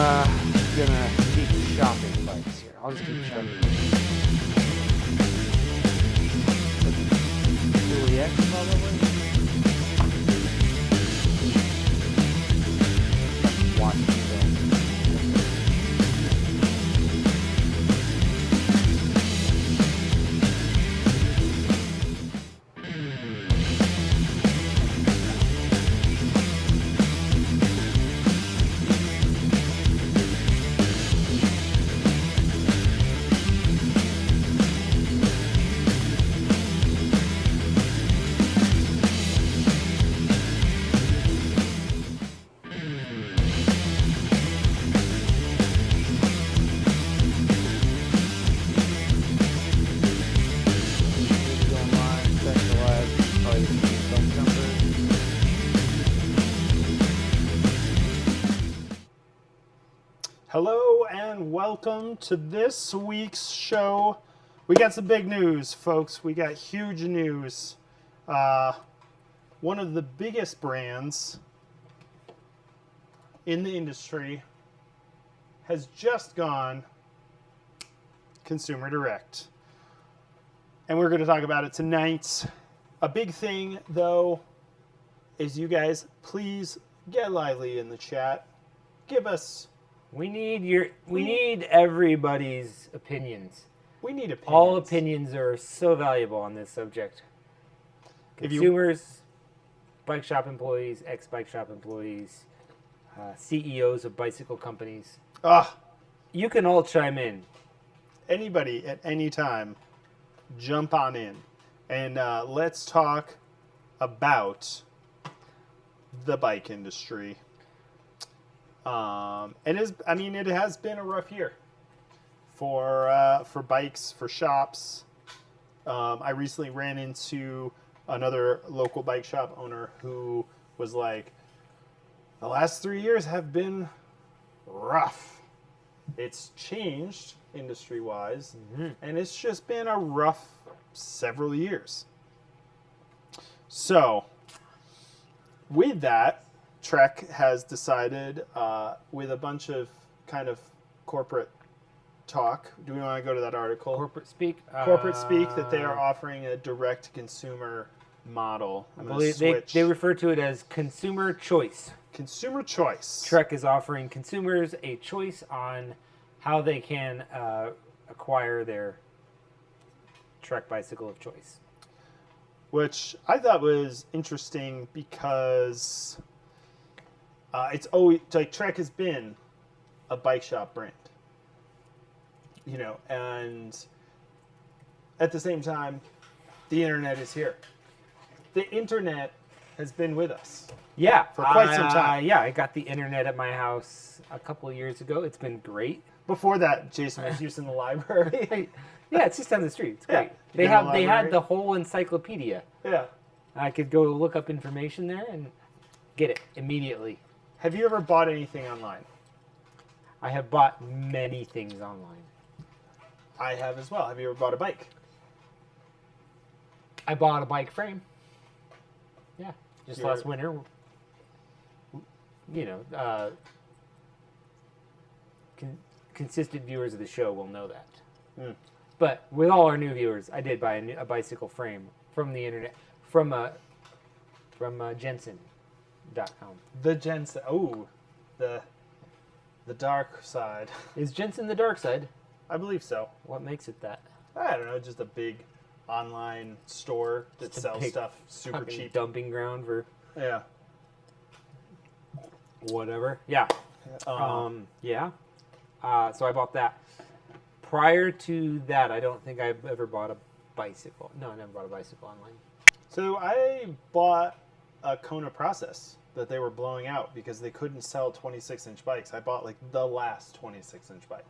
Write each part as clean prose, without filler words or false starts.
gonna keep shopping bikes here. I'll just keep shopping. Juliet, probably. Watching film. Hello and welcome to this week's show. We got some big news, folks. We got huge news. One of the biggest brands in the industry has just gone consumer direct. And we're going to talk about it tonight. A big thing, though, is you guys please get lively in the chat. Give us... We need everybody's opinions. We need opinions. All opinions are so valuable on this subject. Consumers, bike shop employees, ex-bike shop employees, CEOs of bicycle companies. You can all chime in. Anybody at any time, jump on in. And let's talk about the bike industry. It has been a rough year for bikes, for shops. I recently ran into another local bike shop owner who was like, the last 3 years have been rough. It's changed industry-wise, and it's just been a rough several years. So, with that, Trek has decided, with a bunch of kind of corporate talk, do we want to go to that article? Corporate speak? Corporate speak, that they are offering a direct-to-consumer model. I believe they refer to it as consumer choice. Consumer choice. Trek is offering consumers a choice on how they can acquire their Trek bicycle of choice. Which I thought was interesting because... it's always like Trek has been a bike shop brand, and at the same time, the internet is here. The internet has been with us. Yeah, for quite some time. Yeah, I got the internet at my house a couple of years ago. It's been great. Before that, Jason was using the library. Yeah, it's just down the street. It's great. Yeah, they had the whole encyclopedia. Yeah, I could go look up information there and get it immediately. Have you ever bought anything online? I have bought many things online. I have as well. Have you ever bought a bike? I bought a bike frame. Yeah, just last winter. Consistent viewers of the show will know that. But with all our new viewers, I did buy a bicycle frame from the internet, from Jensen. The Jensen. Oh, the dark side. Is Jensen the dark side? I believe so. What makes it that? I don't know. Just a big online store that sells stuff super cheap. Dumping ground for whatever. Yeah. So I bought that. Prior to that, I don't think I've ever bought a bicycle. No, I never bought a bicycle online. So I bought a Kona Process that they were blowing out because they couldn't sell 26-inch bikes. I bought like the last 26-inch bike.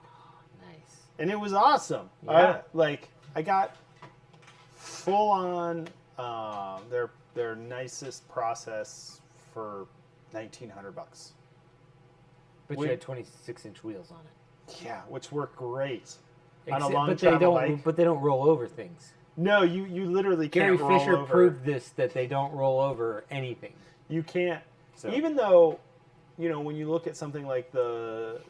Nice. And it was awesome. Yeah. I got full on their nicest process for $1,900. But you had 26-inch wheels on it. Yeah, which work great. But they don't roll over things. No, you literally Gary can't roll Fisher proved this, that they don't roll over anything. You can't. So. Even though you know, when you look at something like the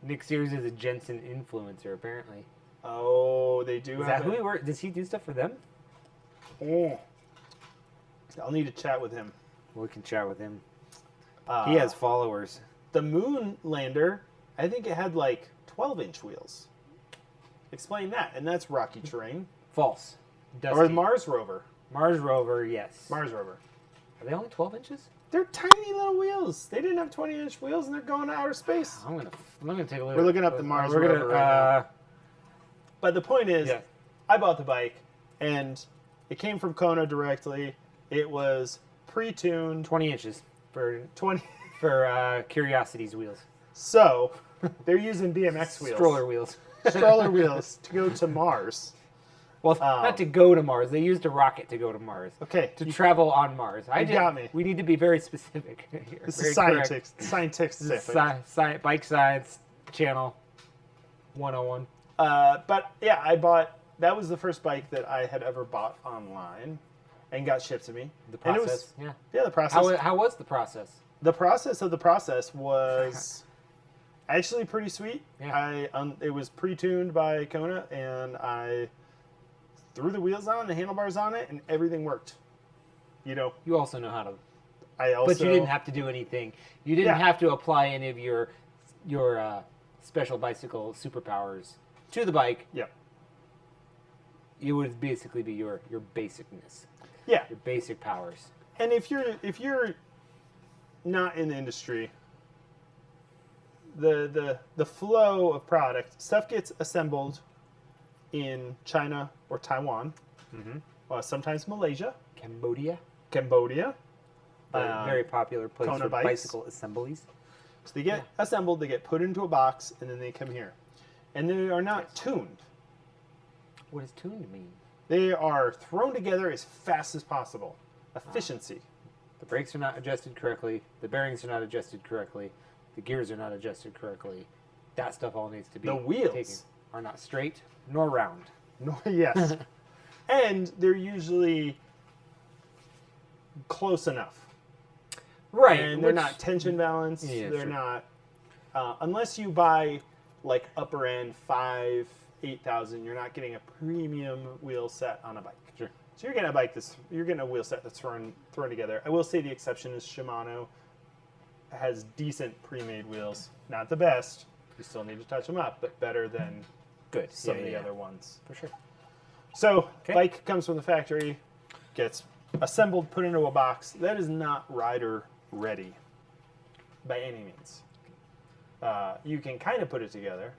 Nick Sears is a Jensen influencer, apparently. oh, they do. Is that who he works? Does he do stuff for them? Oh, I'll need to chat with him. We can chat with him. He has followers. The moon lander, I think it had like 12-inch wheels. Explain that, and that's rocky terrain. False. Dusty. Or the Mars rover. Mars rover, yes. Mars rover. Are they only 12 inches? They're tiny little wheels. They didn't have 20-inch wheels, and they're going to outer space. I'm gonna take a look. We're looking up the Mars We're rover gonna, right now. But the point is, Yeah. I bought the bike, and it came from Kona directly. It was pre-tuned. 20 inches for 20. Curiosity's wheels. So, they're using BMX wheels. Stroller wheels. Stroller wheels to go to Mars. Well, not to go to Mars. They used a rocket to go to Mars. Okay. To travel on Mars. You got me. We need to be very specific here. This Very is correct. scientific. Bike Science Channel 101. But yeah, that was the first bike that I had ever bought online and got shipped to me. The And process, it was, yeah. the process. How was the process? The process of the process was actually pretty sweet. Yeah. It was pre-tuned by Kona, and I threw the wheels on, the handlebars on it, and everything worked. You know, You also know how to, I also. but you didn't have to do anything. You didn't have to apply any of your special bicycle superpowers to the bike. Yeah. It would basically be your basicness, Yeah. your basic powers. And if you're not in the industry, the flow of product stuff gets assembled in China or Taiwan, sometimes Malaysia, Cambodia. Very popular place Kona for bikes. bicycle assemblies. So they get assembled, they get put into a box, and then they come here, and they are not tuned. What does tuned mean? They are thrown together as fast as possible. Efficiency. The brakes are not adjusted correctly. The bearings are not adjusted correctly. The gears are not adjusted correctly. That stuff all needs to be The wheels taken. Are not straight nor round. No, yes. And they're usually close enough. Right. And they're not tension balanced. Yeah, they're sure. not, unless you buy like upper end 8,000, you're not getting a premium wheel set on a bike. Sure. So you're getting a wheel set that's thrown together. I will say the exception is Shimano has decent pre-made wheels. Not the best. You still need to touch them up, but better than Good. some of the other ones. For sure. So, Okay. bike comes from the factory, gets assembled, put into a box. That is not rider ready by any means. You can kind of put it together.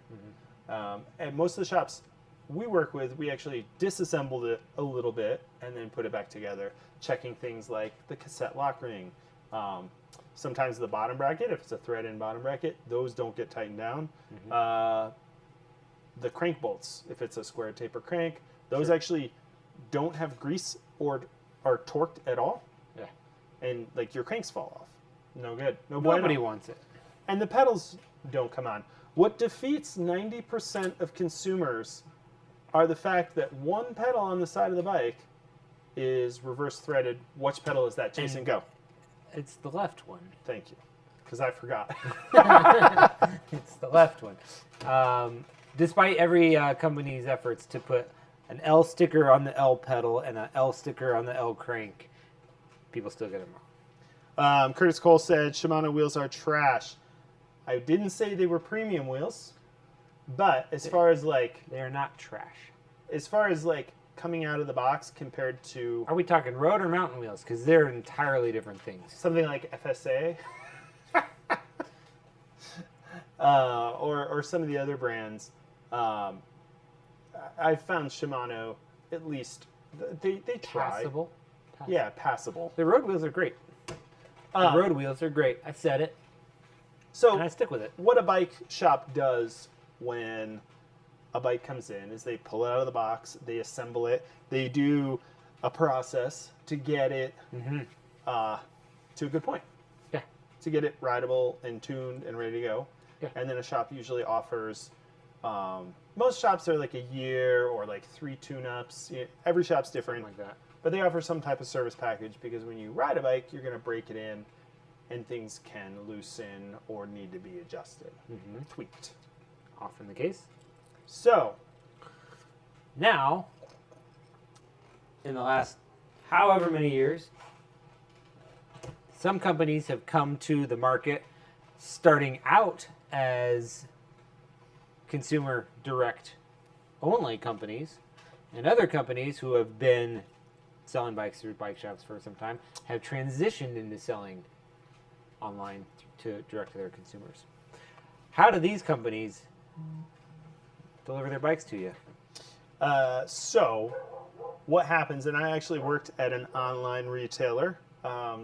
And most of the shops we work with, we actually disassembled it a little bit and then put it back together, checking things like the cassette lock ring. Sometimes the bottom bracket, if it's a thread-in bottom bracket, those don't get tightened down. The crank bolts, if it's a square taper crank, those actually don't have grease or are torqued at all. Yeah. And like your cranks fall off. No good. No Nobody bueno. wants it. And the pedals don't come on. What defeats 90% of consumers are the fact that one pedal on the side of the bike is reverse threaded. Which pedal is that? Jason, go. It's the left one. Thank you. Because I forgot. It's the left one. Despite every company's efforts to put an L sticker on the L pedal and an L sticker on the L crank, people still get them wrong. Curtis Cole said Shimano wheels are trash. I didn't say they were premium wheels, but as far as like They are not trash. coming out of the box compared to Are we talking road or mountain wheels? Because they're entirely different things. something like FSA or some of the other brands, I've found Shimano at least they try. Passable. Yeah, passable. The road wheels are great. The road wheels are great. I said it, So and I stick with it. what a bike shop does when a bike comes in is they pull it out of the box, they assemble it, they do a process to get it to a good point, Yeah. to get it rideable and tuned and ready to go. Yeah. And then a shop usually offers, most shops are like a year or like 3 tune-ups. Every shop's different, Something like that. but they offer some type of service package because when you ride a bike, you're going to break it in and things can loosen or need to be adjusted, tweaked. Often the case. So, now, in the last however many years, some companies have come to the market starting out as consumer direct only companies, and other companies who have been selling bikes through bike shops for some time have transitioned into selling online to direct to their consumers. How do these companies deliver their bikes to you? So, what happens, and I actually worked at an online retailer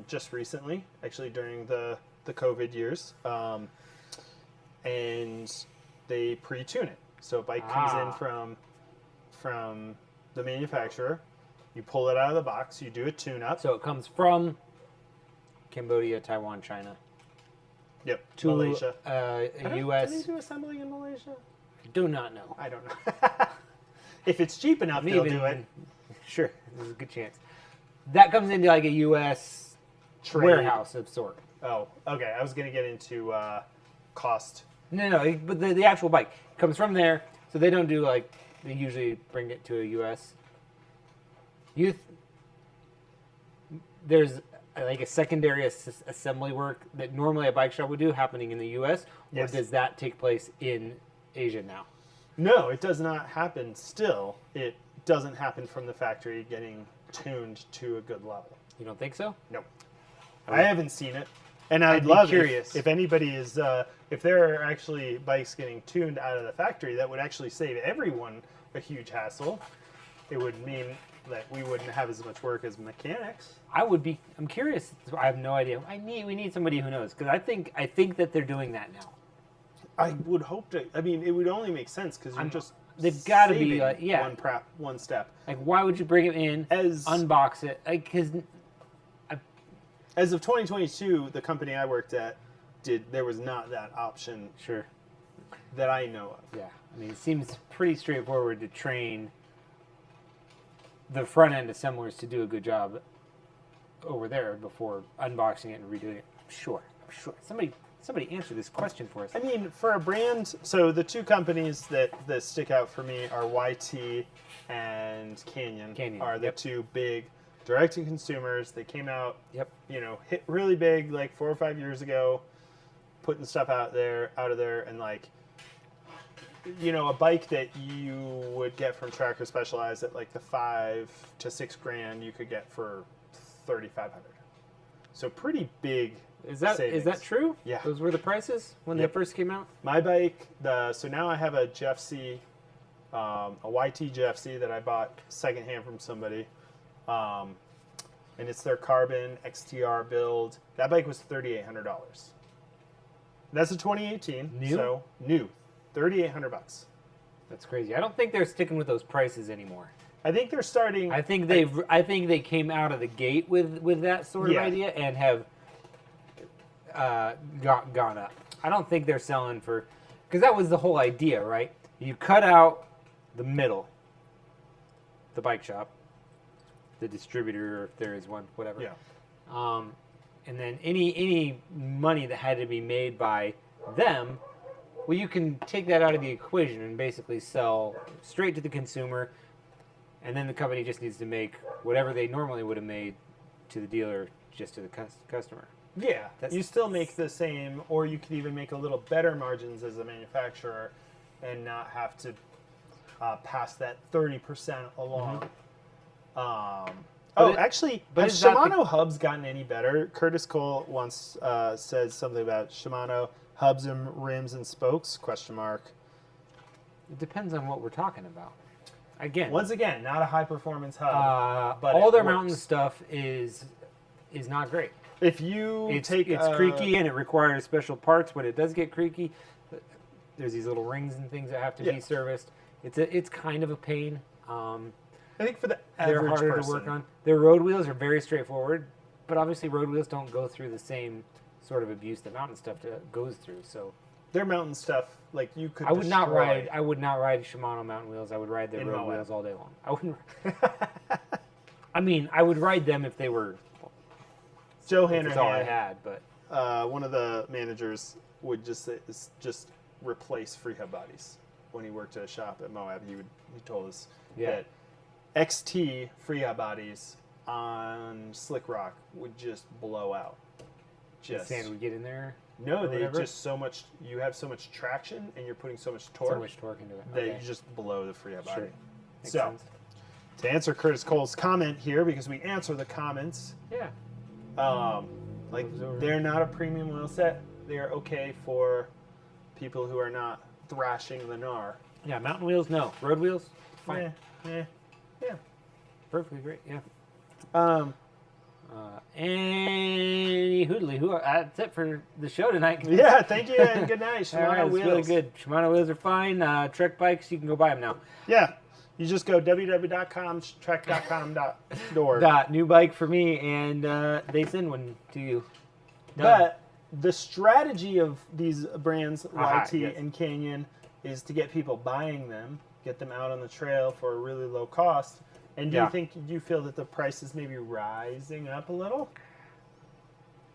just recently, actually during the COVID years, and they pre-tune it. So a bike comes in from the manufacturer, you pull it out of the box, you do a tune-up. So it comes from Cambodia, Taiwan, China. Yep, to Malaysia. U.S. Do they do assembling in Malaysia? I do not know. I don't know. If it's cheap enough, they'll do it. Sure, there's a good chance. That comes into like a U.S. warehouse of sort. Oh, okay. I was going to get into cost. No, but the actual bike comes from there, so they don't do like, they usually bring it to a U.S. There's like a secondary assembly work that normally a bike shop would do happening in the U.S., or does that take place in Asia now? No, it does not happen still. It doesn't happen from the factory getting tuned to a good level. You don't think so? No. I haven't seen it. And I'd love curious if anybody is, if there are actually bikes getting tuned out of the factory, that would actually save everyone a huge hassle. It would mean that we wouldn't have as much work as mechanics. I'm curious. I have no idea. We need somebody who knows, because I think that they're doing that now. I would hope to. I mean, it would only make sense because you're just. They've got to be one step. Like, why would you bring it in, unbox it? Because as of 2022, the company I worked at there was not that option. Sure. That I know of. Yeah, I mean, it seems pretty straightforward to train the front end assemblers to do a good job over there before unboxing it and redoing it. I'm sure. Somebody answer this question for us. I mean, for a brand, so the two companies that stick out for me are YT and Canyon are the two big direct-to-consumers. They came out, hit really big like 4 or 5 years ago, putting stuff out of there, and like, a bike that you would get from Tracker Specialized at like the $5,000 to $6,000 you could get for $3,500. So pretty big. Is that true? Yeah. Those were the prices when they first came out? My bike, so now I have a GFC, a YT GFC that I bought secondhand from somebody. And it's their carbon XTR build. That bike was $3,800. That's a 2018. New? So new. $3,800. That's crazy. I don't think they're sticking with those prices anymore. I think they're starting. I think they came out of the gate with that sort of idea and have gone up. I don't think they're selling for, because that was the whole idea, right? You cut out the middle, the bike shop, the distributor, if there is one, whatever. Yeah. And then any money that had to be made by them, well, you can take that out of the equation and basically sell straight to the consumer, and then the company just needs to make whatever they normally would have made to the dealer just to the customer. Yeah, you still make the same, or you could even make a little better margins as a manufacturer and not have to pass that 30% along. Actually, have Shimano hubs gotten any better? Curtis Cole once said something about Shimano hubs and rims and spokes, ? It depends on what we're talking about. Once again, not a high-performance hub. But all their mountain stuff is not great. If you it's creaky and it requires special parts when it does get creaky. There's these little rings and things that have to be serviced. It's kind of a pain. I think for the average they're harder to work on. Their road wheels are very straightforward, but obviously road wheels don't go through the same sort of abuse that mountain stuff goes through. So their mountain stuff, like you could. I would not ride Shimano mountain wheels. I would ride their road wheels all day long. I wouldn't. I mean, I would ride them if they were. Joe hand That's all I had, but one of the managers would just say, just replace free hub bodies. When he worked at a shop at Moab, he told us that XT free hub bodies on slick rock would just blow out. The sand would get in there. No, they just so much. You have so much traction, and you're putting so much torque. So much torque into it. That you just blow the free hub body. Makes So, sense. to answer Curtis Cole's comment here, because we answer the comments. Yeah. They're not a premium wheel set. They're okay for people who are not thrashing the gnar. Yeah, mountain wheels, no. Road wheels, fine. Yeah. Perfectly great, yeah. Any hoodly. That's it for the show tonight. Yeah, thank you and good night. Shimano All right, wheels. It's really good. Shimano wheels are fine. Trek bikes, you can go buy them now. Yeah. You just go www.trek.com.org. New bike for me, and they send one to you. Done. But the strategy of these brands, YT yes. and Canyon, is to get people buying them, get them out on the trail for a really low cost. And do you feel that the price is maybe rising up a little?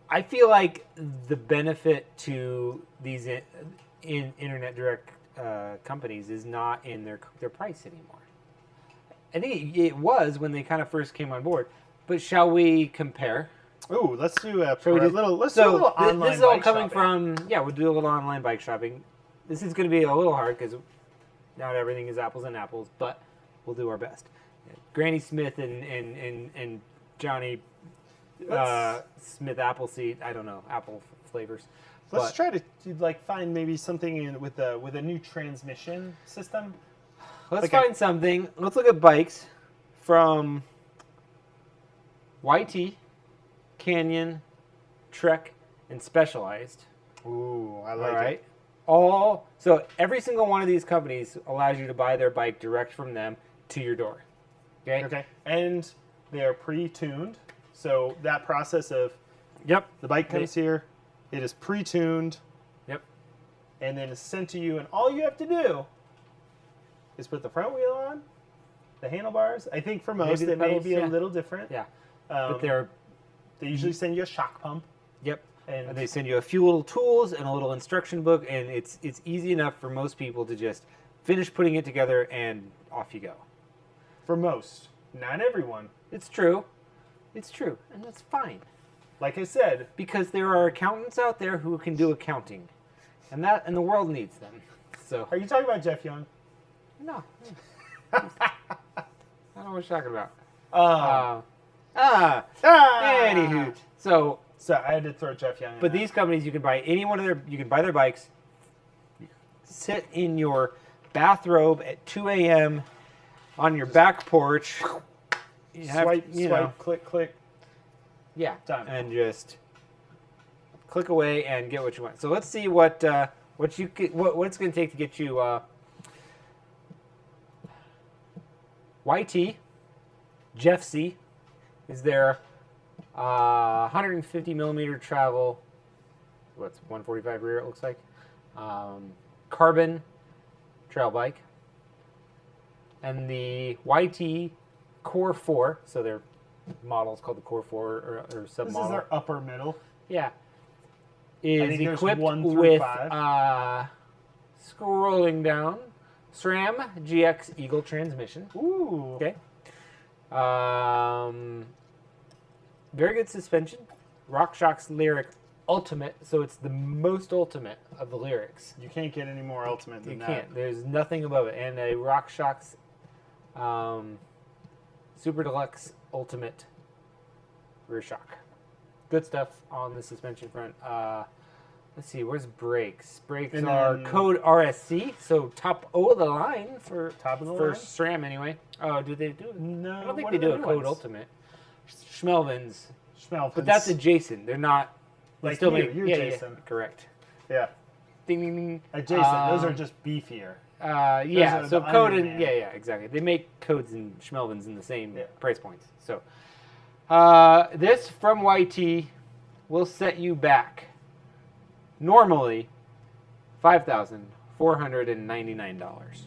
I feel like the benefit to these in internet direct companies is not in their price anymore. I think it was when they kind of first came on board. But shall we compare? Ooh, let's do a do a little online. This is all bike coming shopping. we'll do a little online bike shopping. This is going to be a little hard because not everything is apples and apples, but we'll do our best. Granny Smith and Johnny Smith Appleseed. I don't know, apple flavors. Let's try to find maybe something with a new transmission system. Let's find something. Let's look at bikes from YT, Canyon, Trek, and Specialized. Ooh, I like it. So every single one of these companies allows you to buy their bike direct from them to your door. Okay. And they are pre-tuned. So that process of the bike comes here, it is pre-tuned. Yep. And then it's sent to you, and all you have to do is put the front wheel on, the handlebars. I think for most it may be a little different. Yeah. But they usually send you a shock pump. Yep. And they send you a few little tools and a little instruction book, and it's easy enough for most people to just finish putting it together and off you go. For most, not everyone. It's true, and that's fine. Like I said, because there are accountants out there who can do accounting, and the world needs them. So, are you talking about Jeff Young? No. I don't know what you're talking about. Anywho, so I had to throw Jeff Young in but that. these companies, you can buy you can buy their bikes, sit in your bathrobe at 2 a.m. on your back porch, swipe, click. Yeah, done. And just click away and get what you want. So let's see what's going to take to get you YT Jeff C is their 150 millimeter travel. What's 145 rear? It looks like carbon trail bike, and the YT Core 4. So their model is called the Core 4 or submodel. This is their upper middle. Yeah, is equipped 1 through with 5. Scrolling down, SRAM GX Eagle transmission. Ooh. Okay. Very good suspension. RockShox Lyric Ultimate, so it's the most ultimate of the Lyrics. You can't get any more ultimate than that. You can't. There's nothing above it. And a RockShox Super Deluxe Ultimate rear shock. Good stuff on the suspension front. Let's see, where's brakes? Brakes are code RSC, so top of the line for SRAM anyway. Oh, do they do? No, I don't think they do a code Ultimate. Schmelvins. But that's adjacent. They're not. Like still you're Jason. Yeah, correct. Yeah. Ding ding ding. Jason, those are just beefier. Yeah, so code and yeah, exactly. They make codes and Schmelvins in the same price points. So this from YT will set you back normally $5,499.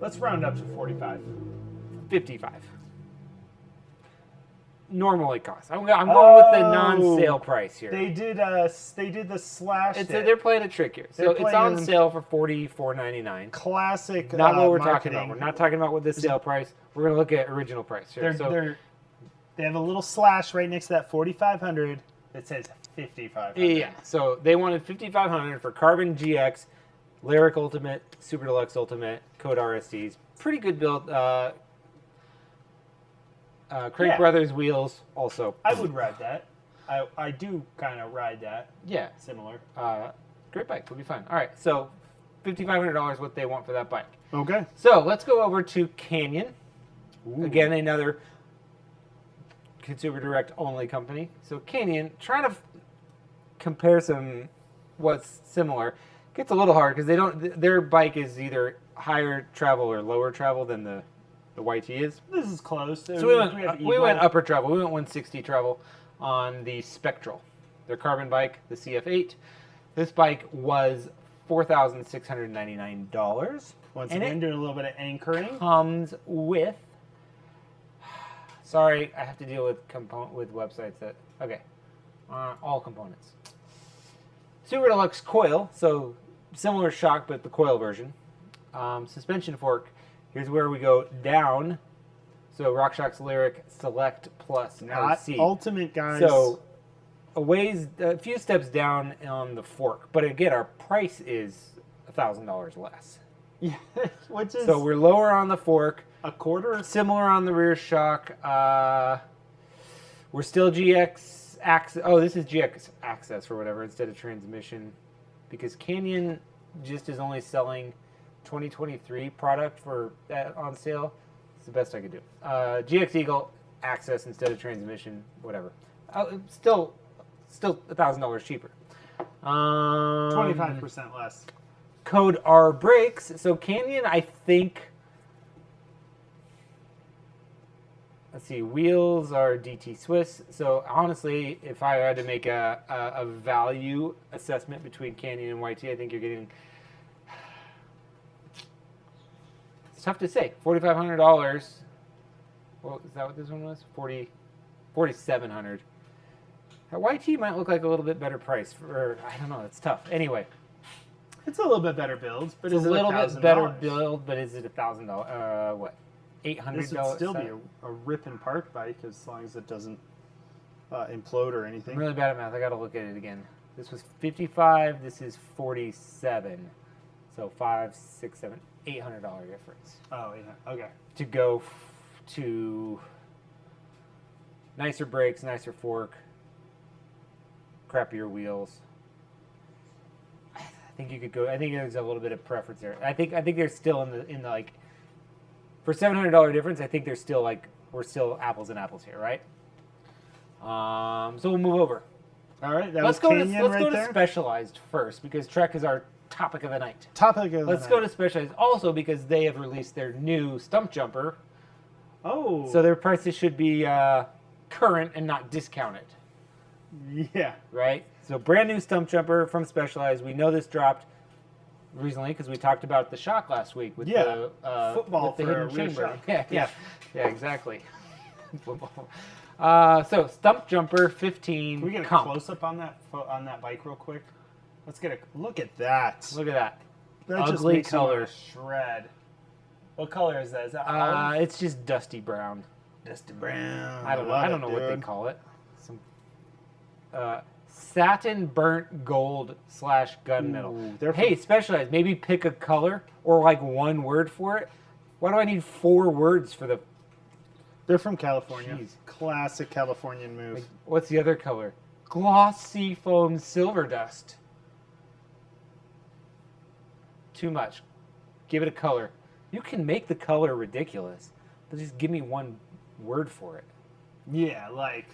Let's round up to 45. 55. normally cost. I'm going with the non-sale price here. They did the slash. They're playing a trick here. So it's on sale for $44.99. Classic. Not what we're marketing. talking about. We're not talking about what the sale price. We're going to look at original price here. They have a little slash right next to that 4,500 that says 5,500. Yeah. So they wanted 5,500 for Carbon GX, Lyric Ultimate, Super Deluxe Ultimate, Code RSDs. Pretty good build. Craig Brothers wheels also. I would ride that. I do kind of ride that. Yeah. Similar. Great bike. Would be fun. All right. So $5,500 what they want for that bike. Okay. So let's go over to Canyon. Ooh. Again, another consumer direct only company. So Canyon, trying to compare what's similar, gets a little hard because their bike is either higher travel or lower travel than the YT is. This is close. So we went upper travel. We went 160 travel on the Spectral, their carbon bike, the CF8. This bike was $4,699. Once again, doing a little bit of anchoring. Comes with. Sorry, I have to deal with websites that. Okay, all components. Super Deluxe coil, so similar shock, but the coil version. Suspension fork. Here's where we go down. So RockShox Lyric Select Plus Not RC. Ultimate, guys. So a few steps down on the fork, but again, our price is $1,000 less. Yeah, which is so we're lower on the fork, a quarter. similar on the rear shock. We're still GX access. Oh, this is GX access or whatever instead of transmission, because Canyon just is only selling 2023 product for that on sale. It's the best I could do. GX Eagle access instead of transmission, whatever. Still $1,000 cheaper. 25% less. Code R brakes. So Canyon, I think. Let's see. Wheels are DT Swiss. So honestly, if I had to make a value assessment between Canyon and YT, I think you're getting. It's tough to say. $4,500. Well, is that what this one was? $4,700. YT might look like a little bit better price for. I don't know. It's tough. Anyway. It's a little bit better build, but it's a little bit better build, but is it $1,000? What? $800? This would still be a rip and park bike as long as it doesn't implode or anything. I'm really bad at math. I got to look at it again. This was 55. This is 47. So $500, $600, $700, $800 difference. Oh yeah. Okay. To go to nicer brakes, nicer fork, crappier wheels. I think you could go. I think there's a little bit of preference there. I think they're still in the like for $700 difference. I think they're still like we're still apples and apples here, right? So we'll move over. All right, let's go to Specialized first because Trek is our topic of the night. Let's go to Specialized also because they have released their new stump jumper. Oh. So their prices should be current and not discounted. Yeah. Right? So brand new stump jumper from Specialized. We know this dropped recently because we talked about the shock last week with the football with the for hidden a rear chamber. shock. Yeah, exactly. Football. So stump jumper 15. Can we get a close up on that bike real quick? Let's get a look at that. Look at that. That ugly just makes color. Shred. What color is that? Is that olive? It's just dusty brown. Dusty brown. I don't know what they call it. Some satin burnt gold / gunmetal. Hey, Specialized. Maybe pick a color or like one word for it. Why do I need 4 words for the? They're from California. Jeez. Classic Californian move. Like, what's the other color? Glossy foam silver dust. Too much. Give it a color. You can make the color ridiculous, but just give me one word for it. Yeah, like.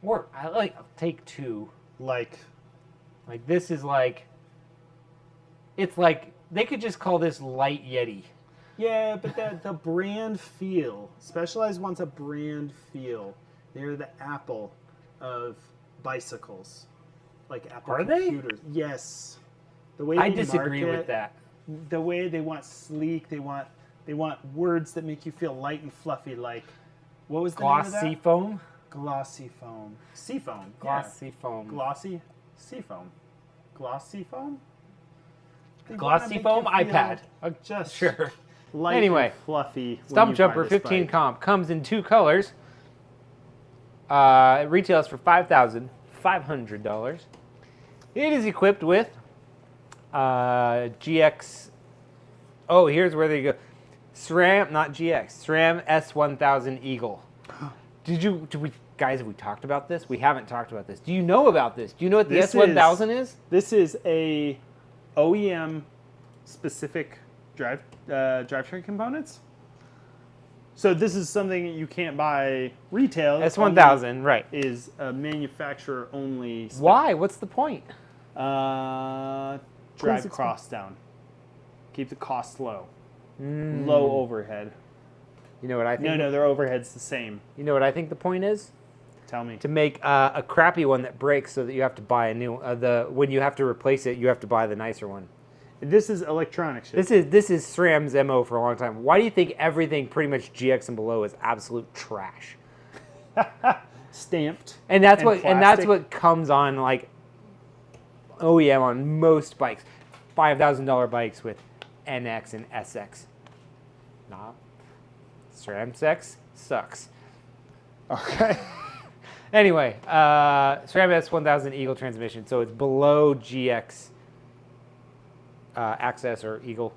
Or I'll take 2. Like this is like. It's like they could just call this light Yeti. Yeah, but the brand feel. Specialized wants a brand feel. They're the Apple of bicycles, like Apple Are computers. They? Yes. The way I disagree with that. The way they want sleek, they want words that make you feel light and fluffy. Like, what was the name of that? Glossy foam. Glossy foam. Seafoam. Glossy foam. Glossy seafoam. Glossy foam? They Glossy wanna foam make it iPad. feel Just Sure. light Anyway, and fluffy. when Stump you buy Jumper this 15 bike. comp comes in 2 colors. It retails for $5,500. It is equipped with GX. Oh, here's where they go. SRAM, not GX. SRAM S1000 Eagle. Have we talked about this? We haven't talked about this. Do you know about this? Do you know what the S1000 is? This is a OEM specific drivetrain components. So this is something you can't buy retail. S1000, right. Is a manufacturer only. Why? What's the point? Drive Please costs down. Keep the costs low. Low overhead. You know what I think? No, their overhead's the same. You know what I think the point is? Tell me. To make a crappy one that breaks so that you have to buy a new when you have to replace it, you have to buy the nicer one. This is electronic shit. This is SRAM's MO for a long time. Why do you think everything pretty much GX and below is absolute trash? Stamped. And that's plastic. what comes on like OEM on most bikes. $5,000 bikes with NX and SX. Nah. SRAM sex sucks. Okay. Anyway, SRAM S1000 Eagle transmission, so it's below GX Access or Eagle.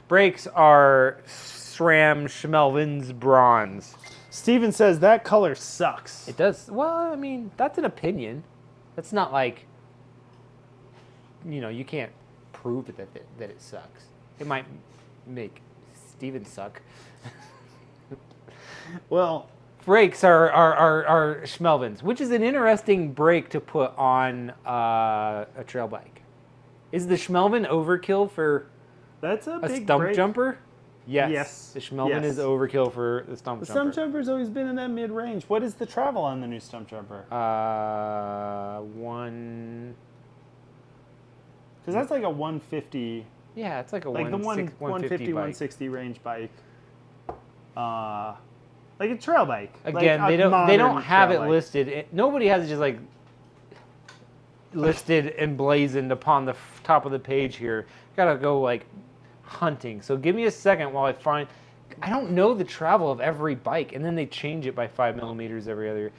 Brakes are SRAM Schmelvin's Bronze. Steven says that color sucks. It does. Well, I mean, that's an opinion. That's not like, you can't prove that it sucks. It might make Steven suck. Well, brakes are Schmelvin's, which is an interesting brake to put on a trail bike. Is the Schmelvin overkill for that's a big stump brake. Jumper? Yes. Yes. The Schmelvin is overkill for the stump The jumper. stump jumper's always been in that mid-range. What is the travel on the new stump jumper? One. Because that's like a 150. Yeah, it's like a like 150 150, bike. 160 range bike. Like a trail bike. Again, like they don't modern have trail it bike. listed. Nobody has it just like listed emblazoned upon the top of the page here. Gotta go like hunting. So give me a second while I find. I don't know the travel of every bike, and then they change it by 5 millimeters every other year.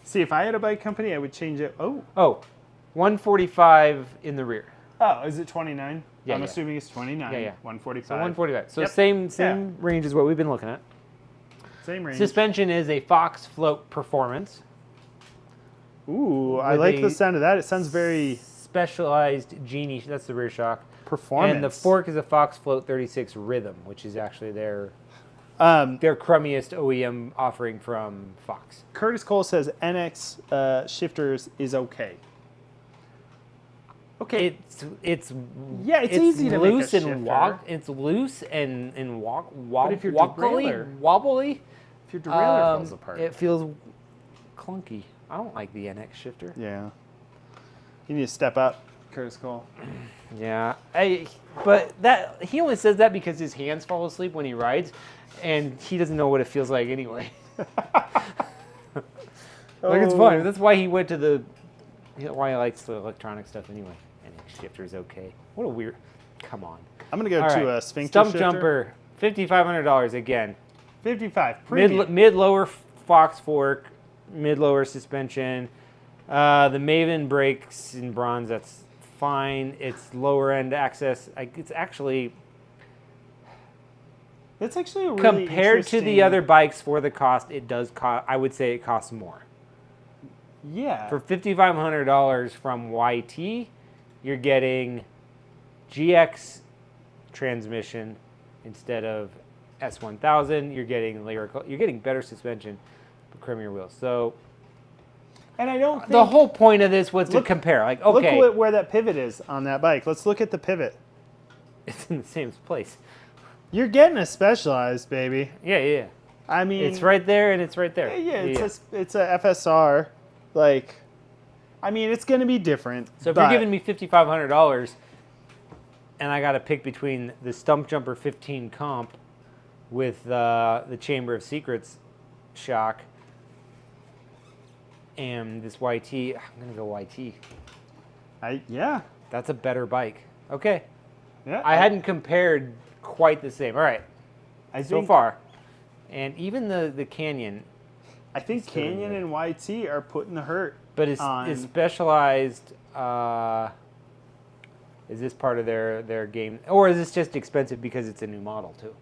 See, if I had a bike company, I would change it. Oh, 145 in the rear. Oh, is it 29? Yeah, I'm yeah. assuming it's 29. Yeah. 145. So 145. So Yep. same range as what we've been looking at. Same range. Suspension is a Fox Float Performance. Ooh, I with like a the sound of that. It sounds very specialized Genie. That's the rear shock. performance. And the fork is a Fox Float 36 Rhythm, which is actually their crummiest OEM offering from Fox. Curtis Cole says NX shifters is okay. Okay. It's easy to make a loose shifter. and it's loose and But if your derailleur- wobbly. If your derailleur falls apart. It feels clunky. I don't like the NX shifter. Yeah. You need to step up, Curtis Cole. Yeah, but that he only says that because his hands fall asleep when he rides, and he doesn't know what it feels like anyway. Like it's fun. That's why he went to why he likes the electronic stuff anyway. NX shifter is okay. What a weird. Come on. I'm gonna go All to right. a sphincter Stump shifter. Jumper, $5,500 again. 55. Premium. Mid lower Fox fork, mid lower suspension. The Maven brakes in bronze. That's fine. It's lower end access. It's actually That's actually a really compared to the other bikes for the cost. It does cost. I would say it costs more. Yeah. For $5,500 from YT, you're getting GX transmission instead of S1000. You're getting better suspension, but crummier wheels. So, and I don't think the whole point of this was to compare. Like, okay, look where that pivot is on that bike. Let's look at the pivot. it's in the same place. You're getting a Specialized, baby. Yeah. I mean, It's right there and it's right there. Yeah, it's a FSR. Like, I mean, it's going to be different. So if you're giving me $5,500 and I got to pick between the Stump Jumper 15 comp with the Chamber of Secrets shock and this YT. I'm gonna go YT. Yeah. That's a better bike. Okay. Yeah. I hadn't compared quite the same. All right. So far, and even the Canyon. I think Canyon and YT are putting the hurt. But is Specialized? Is this part of their game, or is this just expensive because it's a new model too?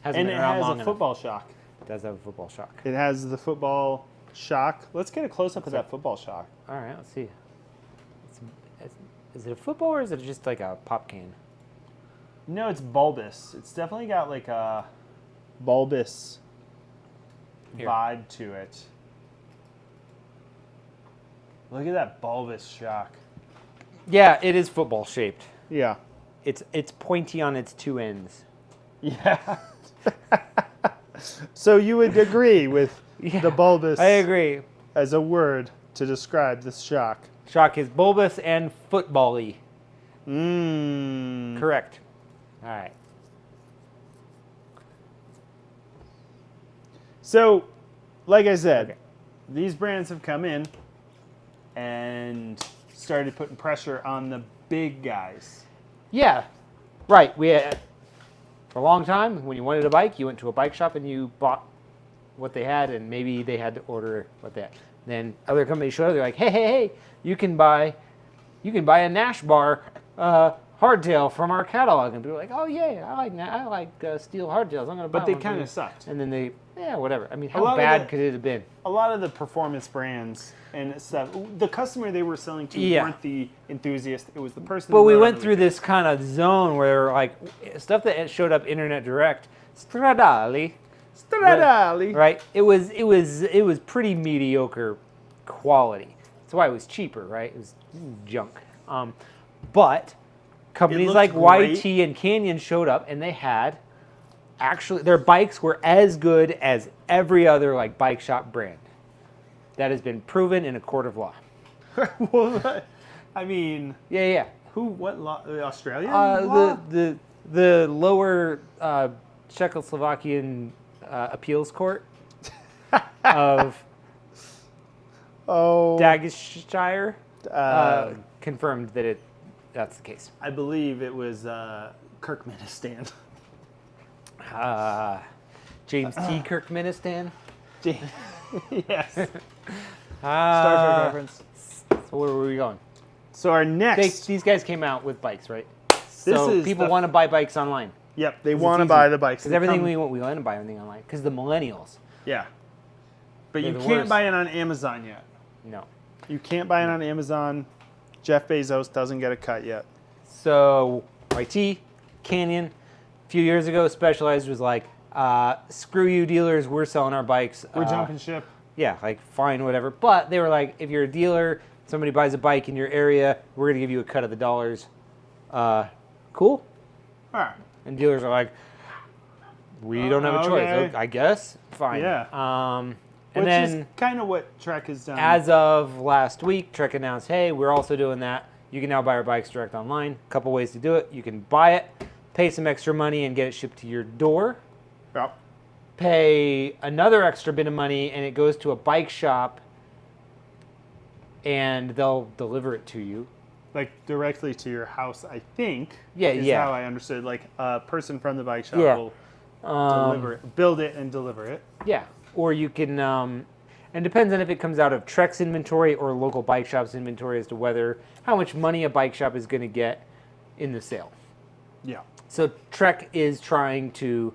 And it has a football shock. It does have a football shock. It has the football shock. Let's get a close up of that football shock. All right, let's see. Is it a football or is it just like a pop can? No, it's bulbous. It's definitely got like a bulbous vibe to it. Look at that bulbous shock. Yeah, it is football shaped. Yeah. It's pointy on its two ends. Yeah. So you would agree with the bulbous? I agree. As a word to describe this shock. Shock is bulbous and football-y. Correct. All right. So, like I said, these brands have come in and started putting pressure on the big guys. Yeah, right. We had, for a long time, when you wanted a bike, you went to a bike shop and you bought what they had, and maybe they had to order what they had. Then other companies showed up. They're like, hey, you can buy a Nash bar hardtail from our catalog, and people were like, oh yeah, I like steel hardtails. I'm gonna buy. But they one kind of sucked. And then whatever. I mean, how bad could it have been? A lot of the performance brands and stuff, the customer they were selling to weren't the enthusiast. It was the person. But we went through this kind of zone where like stuff that showed up Internet Direct, Stradale, right? It was pretty mediocre quality. That's why it was cheaper, right? It was junk. But companies like YT and Canyon showed up, and they had actually their bikes were as good as every other like bike shop brand. That has been proven in a court of law. Well, I mean, yeah. Who? What law? Australian law? The lower Czechoslovakian appeals court of Daggershire confirmed that that's the case. I believe it was Kirkmenistan. James T. Kirkmenistan. Yes. Star Trek reference. So where were we going? So our next... These guys came out with bikes, right? So people want to buy bikes online. Yep, they want to buy the bikes. Because everything we want to buy everything online. Because the millennials. Yeah. But you can't buy it on Amazon yet. No. You can't buy it on Amazon. Jeff Bezos doesn't get a cut yet. So YT, Canyon, a few years ago, Specialized was like, screw you dealers, we're selling our bikes. We're jumping ship. Yeah, like fine, whatever. But they were like, if you're a dealer, somebody buys a bike in your area, we're going to give you a cut of the dollars. Cool? All right. And dealers are like, we don't have a choice. I guess. Fine. Yeah. And Which then is kind of what Trek has done. As of last week, Trek announced, hey, we're also doing that. You can now buy our bikes direct online. A couple ways to do it. You can buy it, pay some extra money, and get it shipped to your door. Yep. Pay another extra bit of money, and it goes to a bike shop, and they'll deliver it to you. Like directly to your house, I think. Yeah, is how I understood. Like a person from the bike shop will deliver it, build it, and deliver it. Yeah. Or you can, and it depends on if it comes out of Trek's inventory or local bike shop's inventory as to how much money a bike shop is going to get in the sale. Yeah. So Trek is trying to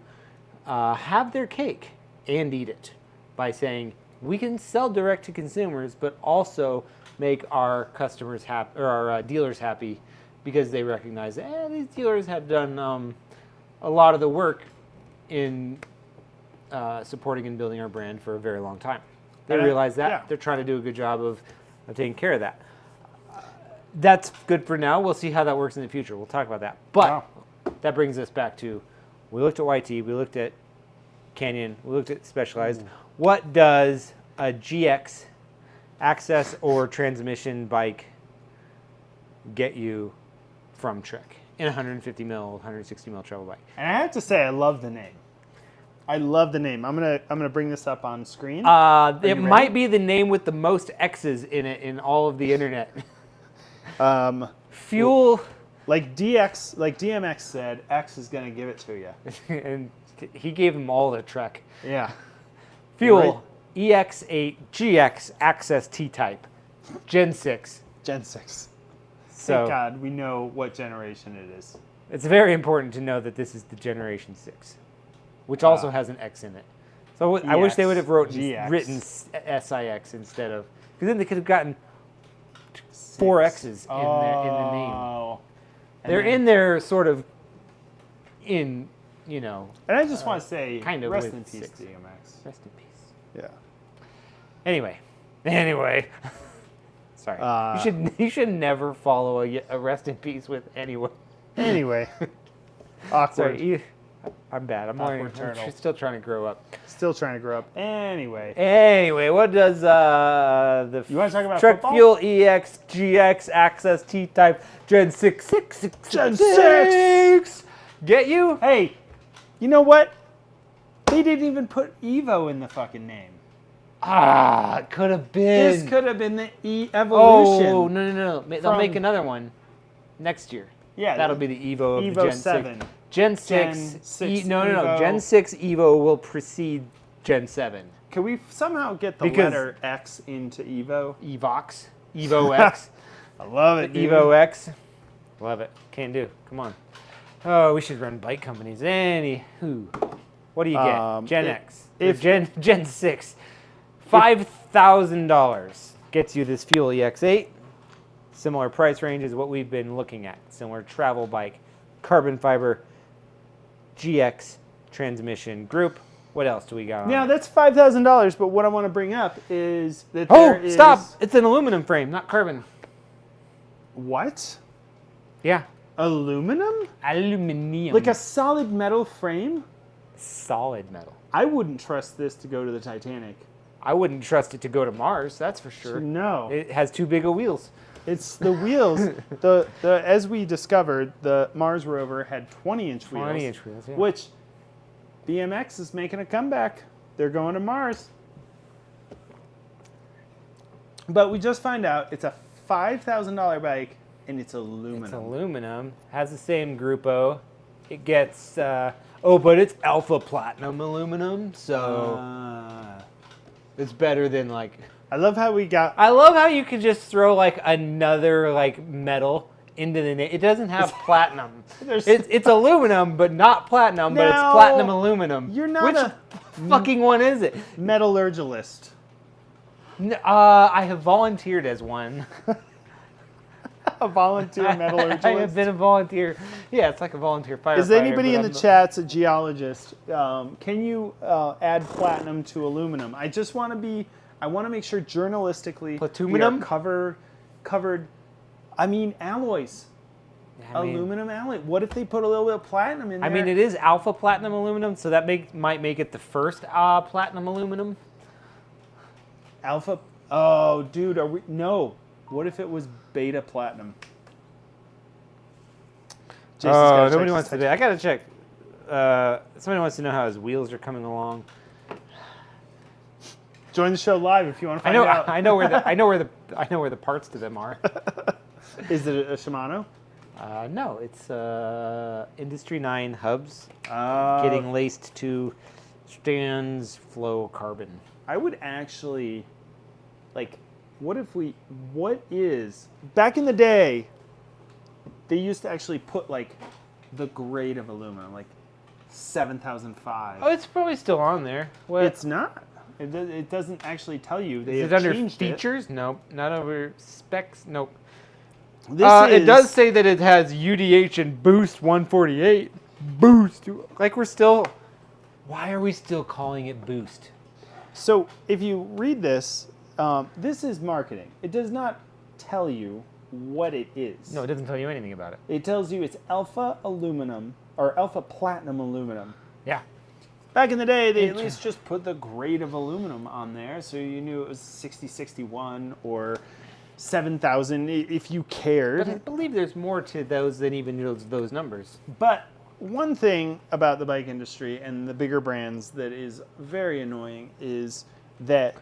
have their cake and eat it by saying we can sell direct to consumers, but also make our customers happy or our dealers happy because they recognize these dealers have done a lot of the work in supporting and building our brand for a very long time. They realize that. Yeah. They're trying to do a good job of taking care of that. That's good for now. We'll see how that works in the future. We'll talk about that. But that brings us back to, we looked at YT, we looked at Canyon, we looked at Specialized. What does a GX access or transmission bike get you from Trek in a 150 mil, 160 mil travel bike? And I have to say, I love the name. I love the name. I'm gonna bring this up on screen. It might be the name with the most X's in it in all of the internet. Fuel. Like DMX said, X is gonna give it to you. And he gave them all the truck. Yeah. Fuel, EX8 GX Access T-Type, Gen 6. Gen 6. So Thank God we know what generation it is. it's very important to know that this is the Generation 6, which also has an X in it. So I wish they would have written SIX instead of, because then they could have gotten 4 X's in the name. They're in there sort of in, you know. And I just want to say, kind of rest with in peace, 6. DMX. Rest in peace. Yeah. Anyway. Sorry. You should never follow a rest in peace with anyone. Anyway. Awkward. Sorry, I'm bad. I'm turtle. still trying to grow up. Still trying to grow up. Anyway, what does the you want to talk about Truck football? Fuel EX GX Access T-Type Gen 6 Gen 6 get you? Hey, you know what? They didn't even put Evo in the fucking name. It could have been. This could have been the Evolution. Oh, no. They'll make another one next year. Yeah. That'll be the Evo of Evo the Gen 7. 6. Gen 6. Gen 6 No. Evo. Gen 6 Evo will precede Gen 7. Can we somehow get the letter X into Evo? Evox. Evo X. I love it, dude. Evo X. Love it. Can do. Come on. Oh, we should run bike companies. Anywho. What do you get? Gen X. Gen 6. $5,000 gets you this Fuel EX8. Similar price range is what we've been looking at. Similar travel bike, carbon fiber, GX transmission group. What else do we got? Now that's $5,000, but what I want to bring up is that Stop! It's an aluminum frame, not carbon. What? Yeah. Aluminum? Aluminium. Like a solid metal frame? Solid metal. I wouldn't trust this to go to the Titanic. I wouldn't trust it to go to Mars, that's for sure. No. It has too big of wheels. It's the wheels. As we discovered, the Mars rover had 20-inch wheels. 20-inch wheels, yeah. Which BMX is making a comeback. They're going to Mars. But we just find out it's a $5,000 bike and it's aluminum. It's aluminum. Has the same grupo. It gets, but it's alpha platinum aluminum, so it's better than like. I love how I love how you can just throw like another like metal into the name. It doesn't have platinum. It's aluminum, but not platinum. But it's platinum aluminum. You're not Which fucking one is it? Metallurgist. I have volunteered as one. A volunteer metallurgist. I have been a volunteer. Yeah, it's like a volunteer firefighter. Is anybody in the chats a geologist? Can you add platinum to aluminum? I want to make sure journalistically Platuminum? we are covered. I mean, alloys. Aluminum alloy. What if they put a little bit of platinum in there? I mean, it is alpha platinum aluminum, so that might make it the first platinum aluminum. Alpha. Oh, dude, are we? No. What if it was beta platinum? Nobody wants to. I gotta check. Somebody wants to know how his wheels are coming along. Join the show live if you want to find out. I know where the parts to them are. Is it a Shimano? No, it's Industry 9 hubs getting laced to Stan's Flow Carbon. I would actually, back in the day, they used to actually put like the grade of aluminum, like 7005. Oh, it's probably still on there. What? It's not. It doesn't actually tell you. They Is have it under changed features? Nope. Not over specs? Nope. It It does say that it has UDH and Boost 148. Boost. Like we're still. Why are we still calling it Boost? So if you read this, this is marketing. It does not tell you what it is. No, it doesn't tell you anything about it. It tells you it's alpha aluminum or alpha platinum aluminum. Yeah. Back in the day, they at least just put the grade of aluminum on there, so you knew it was 6061 or 7000 if you cared. But I believe there's more to those than even those numbers. But one thing about the bike industry and the bigger brands that is very annoying is that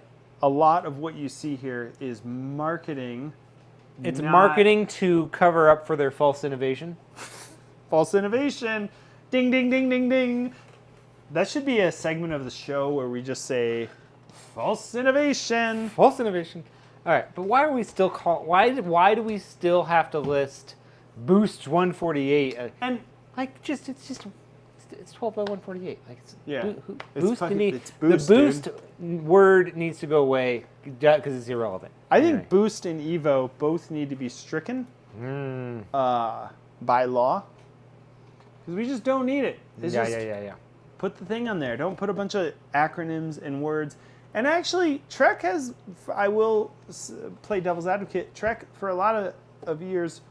a lot of what you see here is marketing. It's marketing to cover up for their false innovation. False innovation. Ding, ding, ding, ding, ding. That should be a segment of the show where we just say, false innovation. False innovation. All right, but why are we still why do we still have to list Boost 148? And like it's 12 by 148. Like Boost the Boost word needs to go away because it's irrelevant. I think Boost and Evo both need to be stricken by law because we just don't need it. Yeah. Put the thing on there. Don't put a bunch of acronyms and words. And actually, Trek has, I will play devil's advocate, Trek for a lot of years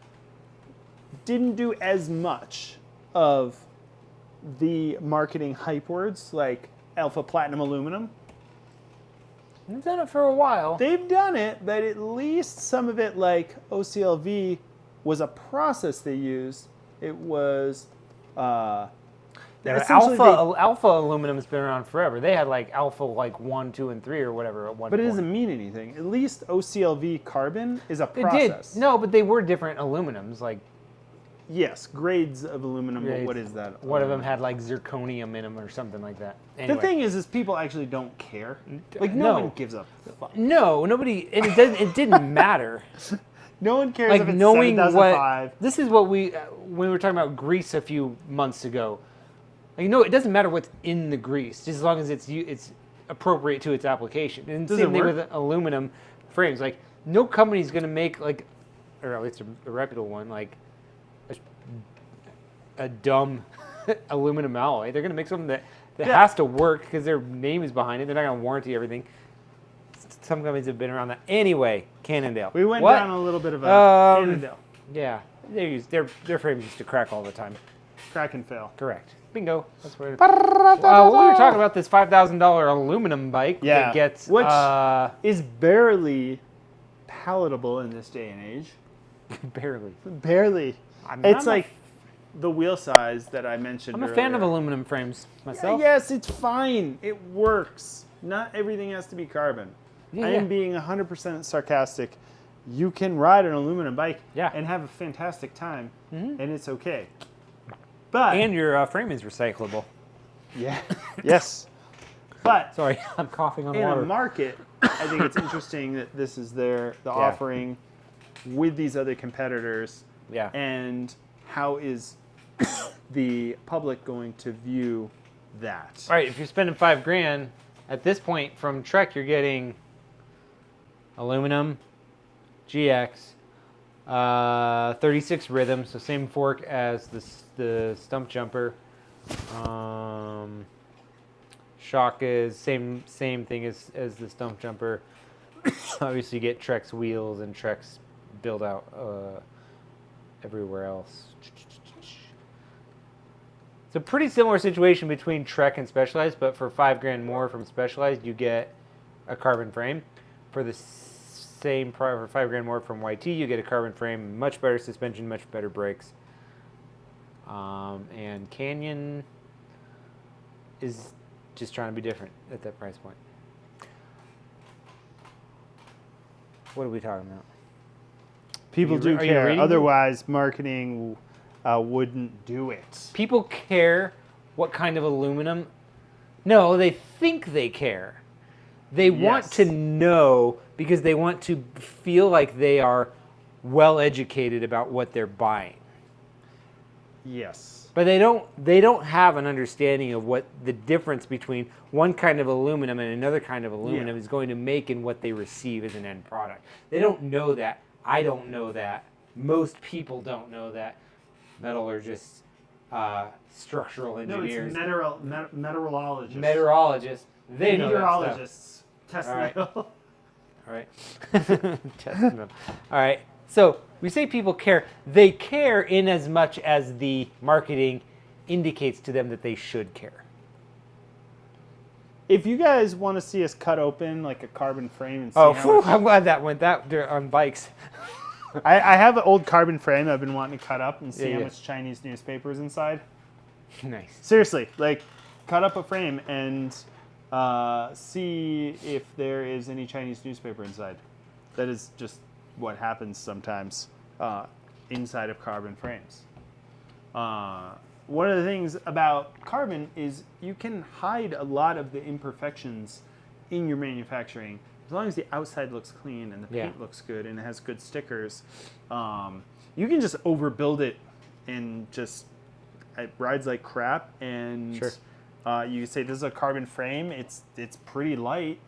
didn't do as much of the marketing hype words like alpha platinum aluminum. They've done it for a while. They've done it, but at least some of it, like OCLV, was a process they used. It was alpha aluminum has been around forever. They had like alpha 1, 2, and 3 or whatever at one point. But it doesn't mean anything. At least OCLV carbon is a process. It did. No, but they were different aluminums. Like yes, grades of aluminum. But what is that? One of them had like zirconium in them or something like that. Anyway. The thing is people actually don't care. Like no one gives a fuck. No, nobody. And it didn't matter. No one cares like if it's knowing 7005. This is what when we were talking about grease a few months ago. Like, it doesn't matter what's in the grease, just as long as it's appropriate to its application. And same thing with aluminum frames. Like no company's going to make or at least a reputable one, like a dumb aluminum alloy. They're going to make something that has to work because their name is behind it. They're not going to warranty everything. Some companies have been around that. Anyway, Cannondale. We went down a little bit of a Cannondale. Yeah, their frames used to crack all the time. Crack and fail. Correct. Bingo. That's where. Well, we were talking about this $5,000 aluminum bike that gets which is barely palatable in this day and age. Barely. It's like the wheel size that I mentioned I'm earlier. a fan of aluminum frames myself. Yes, it's fine. It works. Not everything has to be carbon. I am being 100% sarcastic. You can ride an aluminum bike and have a fantastic time, and it's okay. And your frame is recyclable. Yeah. Yes. But sorry, I'm coughing on water. In a market, I think it's interesting that this is the offering with these other competitors. Yeah. And how is the public going to view that? All right. If you're spending $5,000 at this point from Trek, you're getting aluminum, GX. 36 rhythm, so same fork as the stump jumper. Shock is same thing as the stump jumper. Obviously, you get Trek's wheels and Trek's build out everywhere else. It's a pretty similar situation between Trek and Specialized, but for $5,000 more from Specialized, you get a carbon frame. For the same price, for $5,000 more from YT, you get a carbon frame, much better suspension, much better brakes. And Canyon is just trying to be different at that price point. What are we talking about? People do care. Otherwise, marketing wouldn't do it. People care what kind of aluminum. No, they think they care. They want to know because they want to feel like they are well educated about what they're buying. Yes. But they don't have an understanding of what the difference between one kind of aluminum and another kind of aluminum is going to make in what they receive as an end product. They don't know that. I don't know that. Most people don't know that. Metallurgists, structural engineers. No, it's meteorologists. Meteorologists. They know meteorologists. Test metal. All right. Test them. All right. So we say people care. They care in as much as the marketing indicates to them that they should care. If you guys want to see us cut open like a carbon frame and see I'm glad that went that on bikes. I have an old carbon frame I've been wanting to cut up and see how much Chinese newspaper is inside. Nice. Seriously, like, cut up a frame and see if there is any Chinese newspaper inside. That is just what happens sometimes inside of carbon frames. One of the things about carbon is you can hide a lot of the imperfections in your manufacturing as long as the outside looks clean and the paint looks good and it has good stickers. You can just overbuild it and just it rides like crap. And you say this is a carbon frame. It's pretty light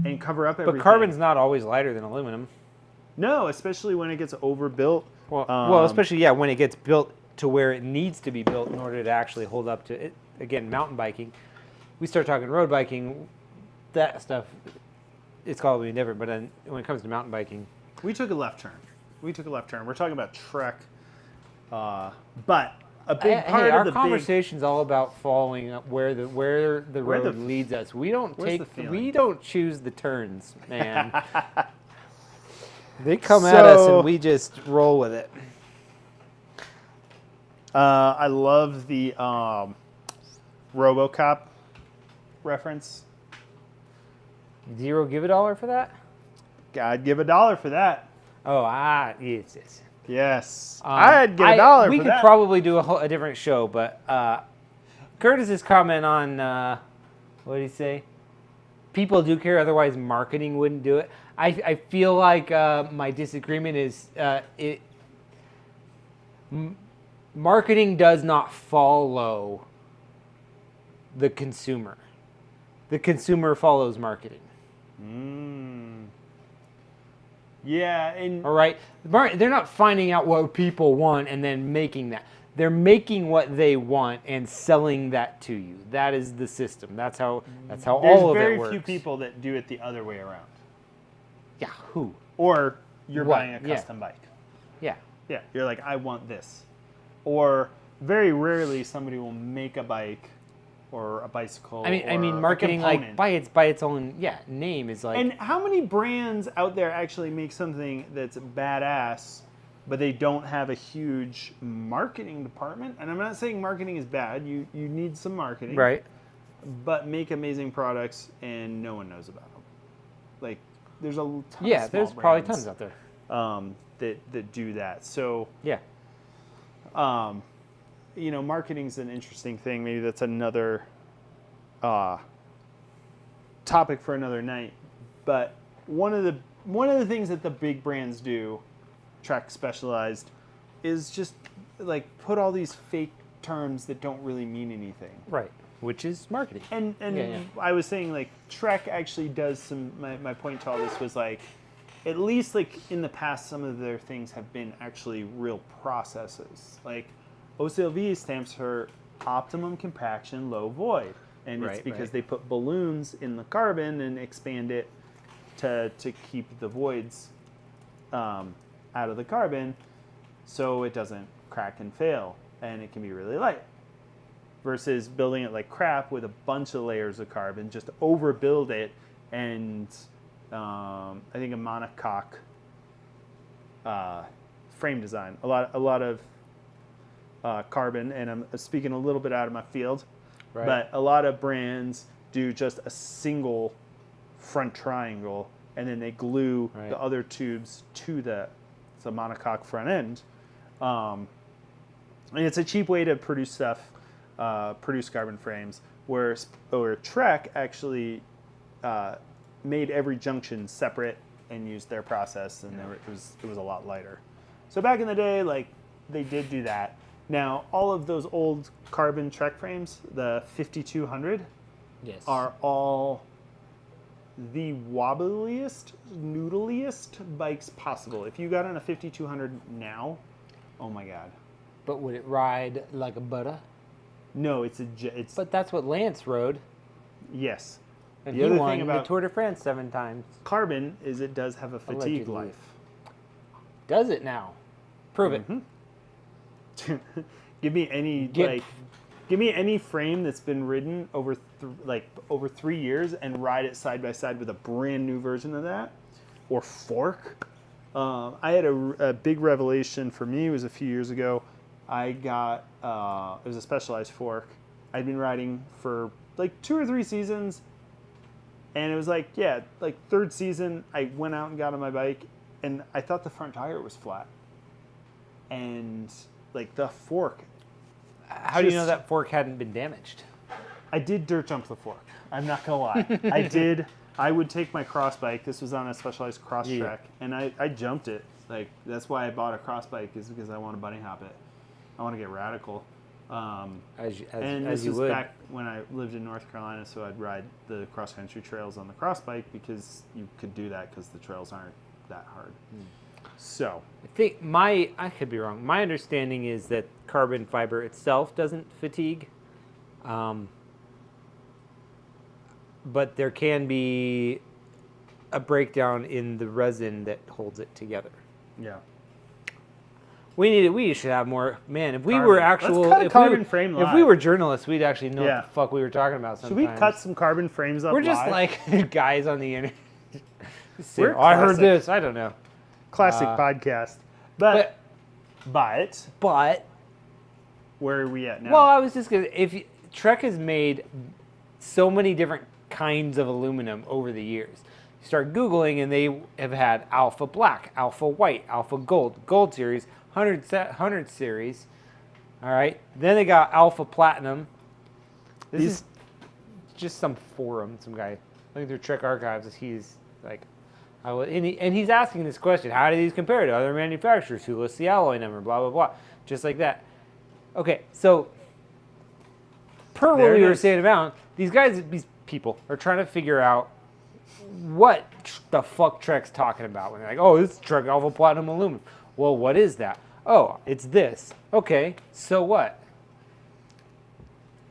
and cover up everything. But carbon's not always lighter than aluminum. No, especially when it gets overbuilt. Well, especially when it gets built to where it needs to be built in order to actually hold up to it. Again, mountain biking. We start talking road biking, that stuff. It's probably different, but then when it comes to mountain biking, we took a left turn. We're talking about Trek, but a big part of our the conversation's all about following up where the road leads us. We don't choose the turns, man. They come at us and we just roll with it. I love the RoboCop reference. Zero give $1 for that? I'd give $1 for that. Oh, yes. Yes. I'd give $1 for that. We could probably do a different show, but Curtis's comment on, what did he say? People do care, otherwise marketing wouldn't do it. I feel like my disagreement is marketing does not follow the consumer. The consumer follows marketing. Yeah, and all right, they're not finding out what people want and then making that. They're making what they want and selling that to you. That is the system. That's how all of it works. There's very few people that do it the other way around. Yeah, who? Or you're buying a custom bike. Yeah. Yeah, you're like, I want this. Or very rarely somebody will make a bike or a bicycle. I mean, marketing like by its own name is like. And how many brands out there actually make something that's badass, but they don't have a huge marketing department? And I'm not saying marketing is bad. You need some marketing, right? But make amazing products and no one knows about them. Like there's a ton of small there's probably tons out there that do that. So marketing's an interesting thing. Maybe that's another topic for another night. But one of the things that the big brands do, Trek Specialized, is just like put all these fake terms that don't really mean anything. Right. Which is marketing. And I was saying like Trek actually does some. My point to all this was like, at least like in the past, some of their things have been actually real processes. Like OCLV stands for optimum compaction, low void, and it's because they put balloons in the carbon and expand it to keep the voids out of the carbon, so it doesn't crack and fail, and it can be really light. Versus building it like crap with a bunch of layers of carbon, just overbuild it, and I think a monocoque frame design, a lot of carbon, and I'm speaking a little bit out of my field, but a lot of brands do just a single front triangle, and then they glue the other tubes to the monocoque front end, and it's a cheap way to produce stuff. Produce carbon frames, where Trek actually made every junction separate and used their process, and it was a lot lighter. So back in the day, like they did do that. Now all of those old carbon Trek frames, the 5200, are all the wobbliest, noodliest bikes possible. If you got on a 5200 now, oh my god! But would it ride like a butter? No, it's. But that's what Lance rode. Yes. And he won the Tour de France 7 times. Carbon is it does have a fatigue life. Does it now? Prove it. Give me any frame that's been ridden over 3 years and ride it side by side with a brand new version of that, or fork. I had a big revelation for me. It was a few years ago. I got it was a Specialized fork. I'd been riding for like 2 or 3 seasons, and it was like third season I went out and got on my bike, and I thought the front tire was flat, and like the fork. How do you know that fork hadn't been damaged? I did dirt jump the fork. I'm not gonna lie. I did. I would take my cross bike. This was on a Specialized cross track, and I jumped it. Like, that's why I bought a cross bike, is because I want to bunny hop it. I want to get radical. And this was back when I lived in North Carolina, so I'd ride the cross country trails on the cross bike because you could do that because the trails aren't that hard. So I think I could be wrong. My understanding is that carbon fiber itself doesn't fatigue. But there can be a breakdown in the resin that holds it together. Yeah. We should have more. Man, if we Carbon. were actual, Let's cut a carbon frame if live. we were journalists, we'd actually know what the fuck we were talking about Should sometimes. we cut some carbon frames up We're just live? like guys on the internet. We're I heard classic. this. I don't know. Classic podcast. But where are we at now? Well, I was just gonna. Trek has made so many different kinds of aluminum over the years. You start Googling, and they have had Alpha Black, Alpha White, Alpha Gold, Gold Series, 100 Series. All right. Then they got Alpha Platinum. This is just some forum, some guy looking through Trek archives. He's like, and he's asking this question: how do these compare to other manufacturers? Who lists the alloy number? Blah blah blah. Just like that. Okay, so per what we were saying about these people are trying to figure out what the fuck Trek's talking about when they're like, oh, it's Trek Alpha Platinum aluminum. Well, what is that? Oh, it's this. Okay, so what?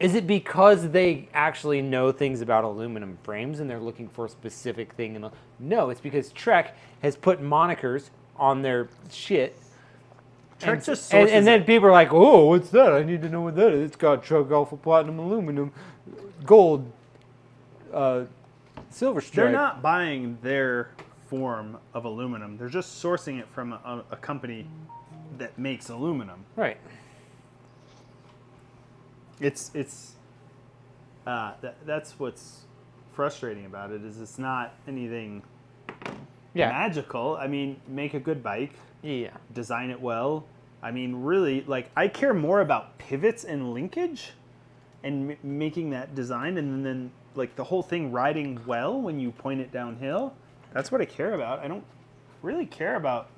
Is it because they actually know things about aluminum frames and they're looking for a specific thing? No, it's because Trek has put monikers on their shit. Trek just and then people are like, oh, what's that? I need to know what that is. It's got Trek Alpha Platinum aluminum, gold, silver stripe. They're not buying their form of aluminum. They're just sourcing it from a company that makes aluminum. Right. That's what's frustrating about it, is it's not anything magical. I mean, make a good bike. Yeah. Design it well. I mean, really, like, I care more about pivots and linkage and making that design, and then like the whole thing riding well when you point it downhill. That's what I care about. I don't really care about.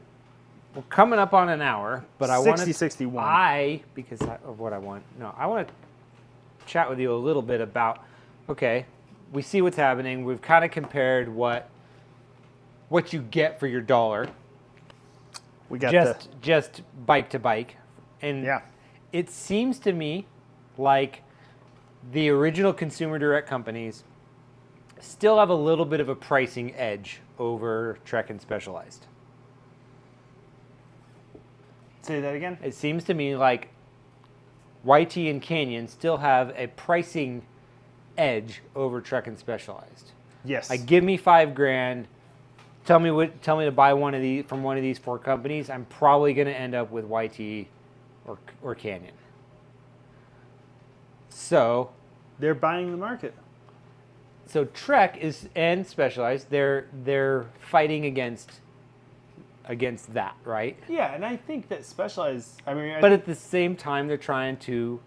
We're coming up on an hour, but I want to 61. Because of what I want. No, I want to chat with you a little bit about. Okay, we see what's happening. We've kind of compared what you get for your dollar. We got just bike to bike, and it seems to me like the original consumer direct companies still have a little bit of a pricing edge over Trek and Specialized. Say that again? It seems to me like YT and Canyon still have a pricing edge over Trek and Specialized. Yes. Like, give me $5,000. Tell me to buy one of these from one of these 4 companies. I'm probably going to end up with YT or Canyon. So they're buying the market. So Trek and Specialized, they're fighting against that, right? Yeah, and I think that Specialized. But at the same time, they're trying to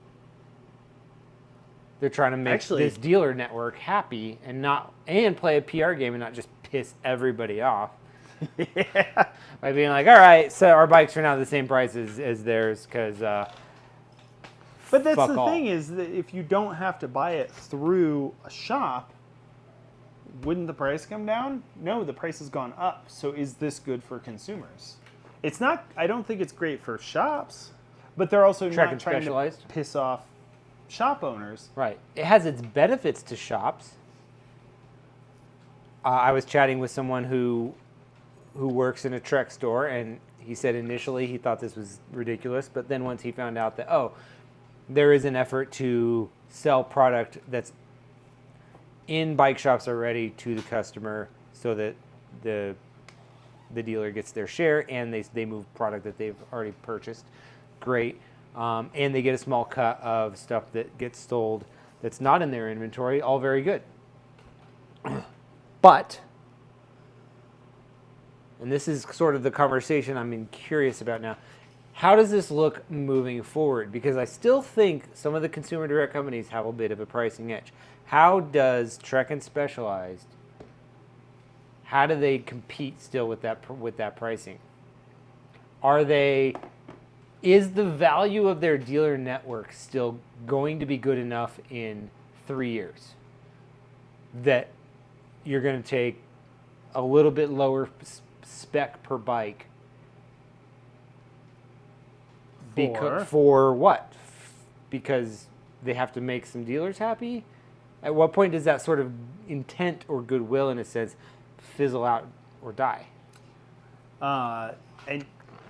make this dealer network happy and play a PR game and not just piss everybody off. Yeah. By being like, all right, so our bikes are now the same price as theirs because. But that's the thing, is that if you don't have to buy it through a shop, wouldn't the price come down? No, the price has gone up. So is this good for consumers? It's not. I don't think it's great for shops, but they're also not trying to piss off shop owners. Right. It has its benefits to shops. I was chatting with someone who works in a Trek store, and he said initially he thought this was ridiculous, but then once he found out that, there is an effort to sell product that's in bike shops already to the customer so that the dealer gets their share and they move product that they've already purchased. Great. and they get a small cut of stuff that gets sold that's not in their inventory. All very good. But, and this is sort of the conversation I'm curious about now, how does this look moving forward? Because I still think some of the consumer direct companies have a bit of a pricing edge. How does Trek and Specialized, how do they compete still with that pricing? Is the value of their dealer network still going to be good enough in 3 years that you're going to take a little bit lower spec per bike? For what? Because they have to make some dealers happy? At what point does that sort of intent or goodwill, in a sense, fizzle out or die? And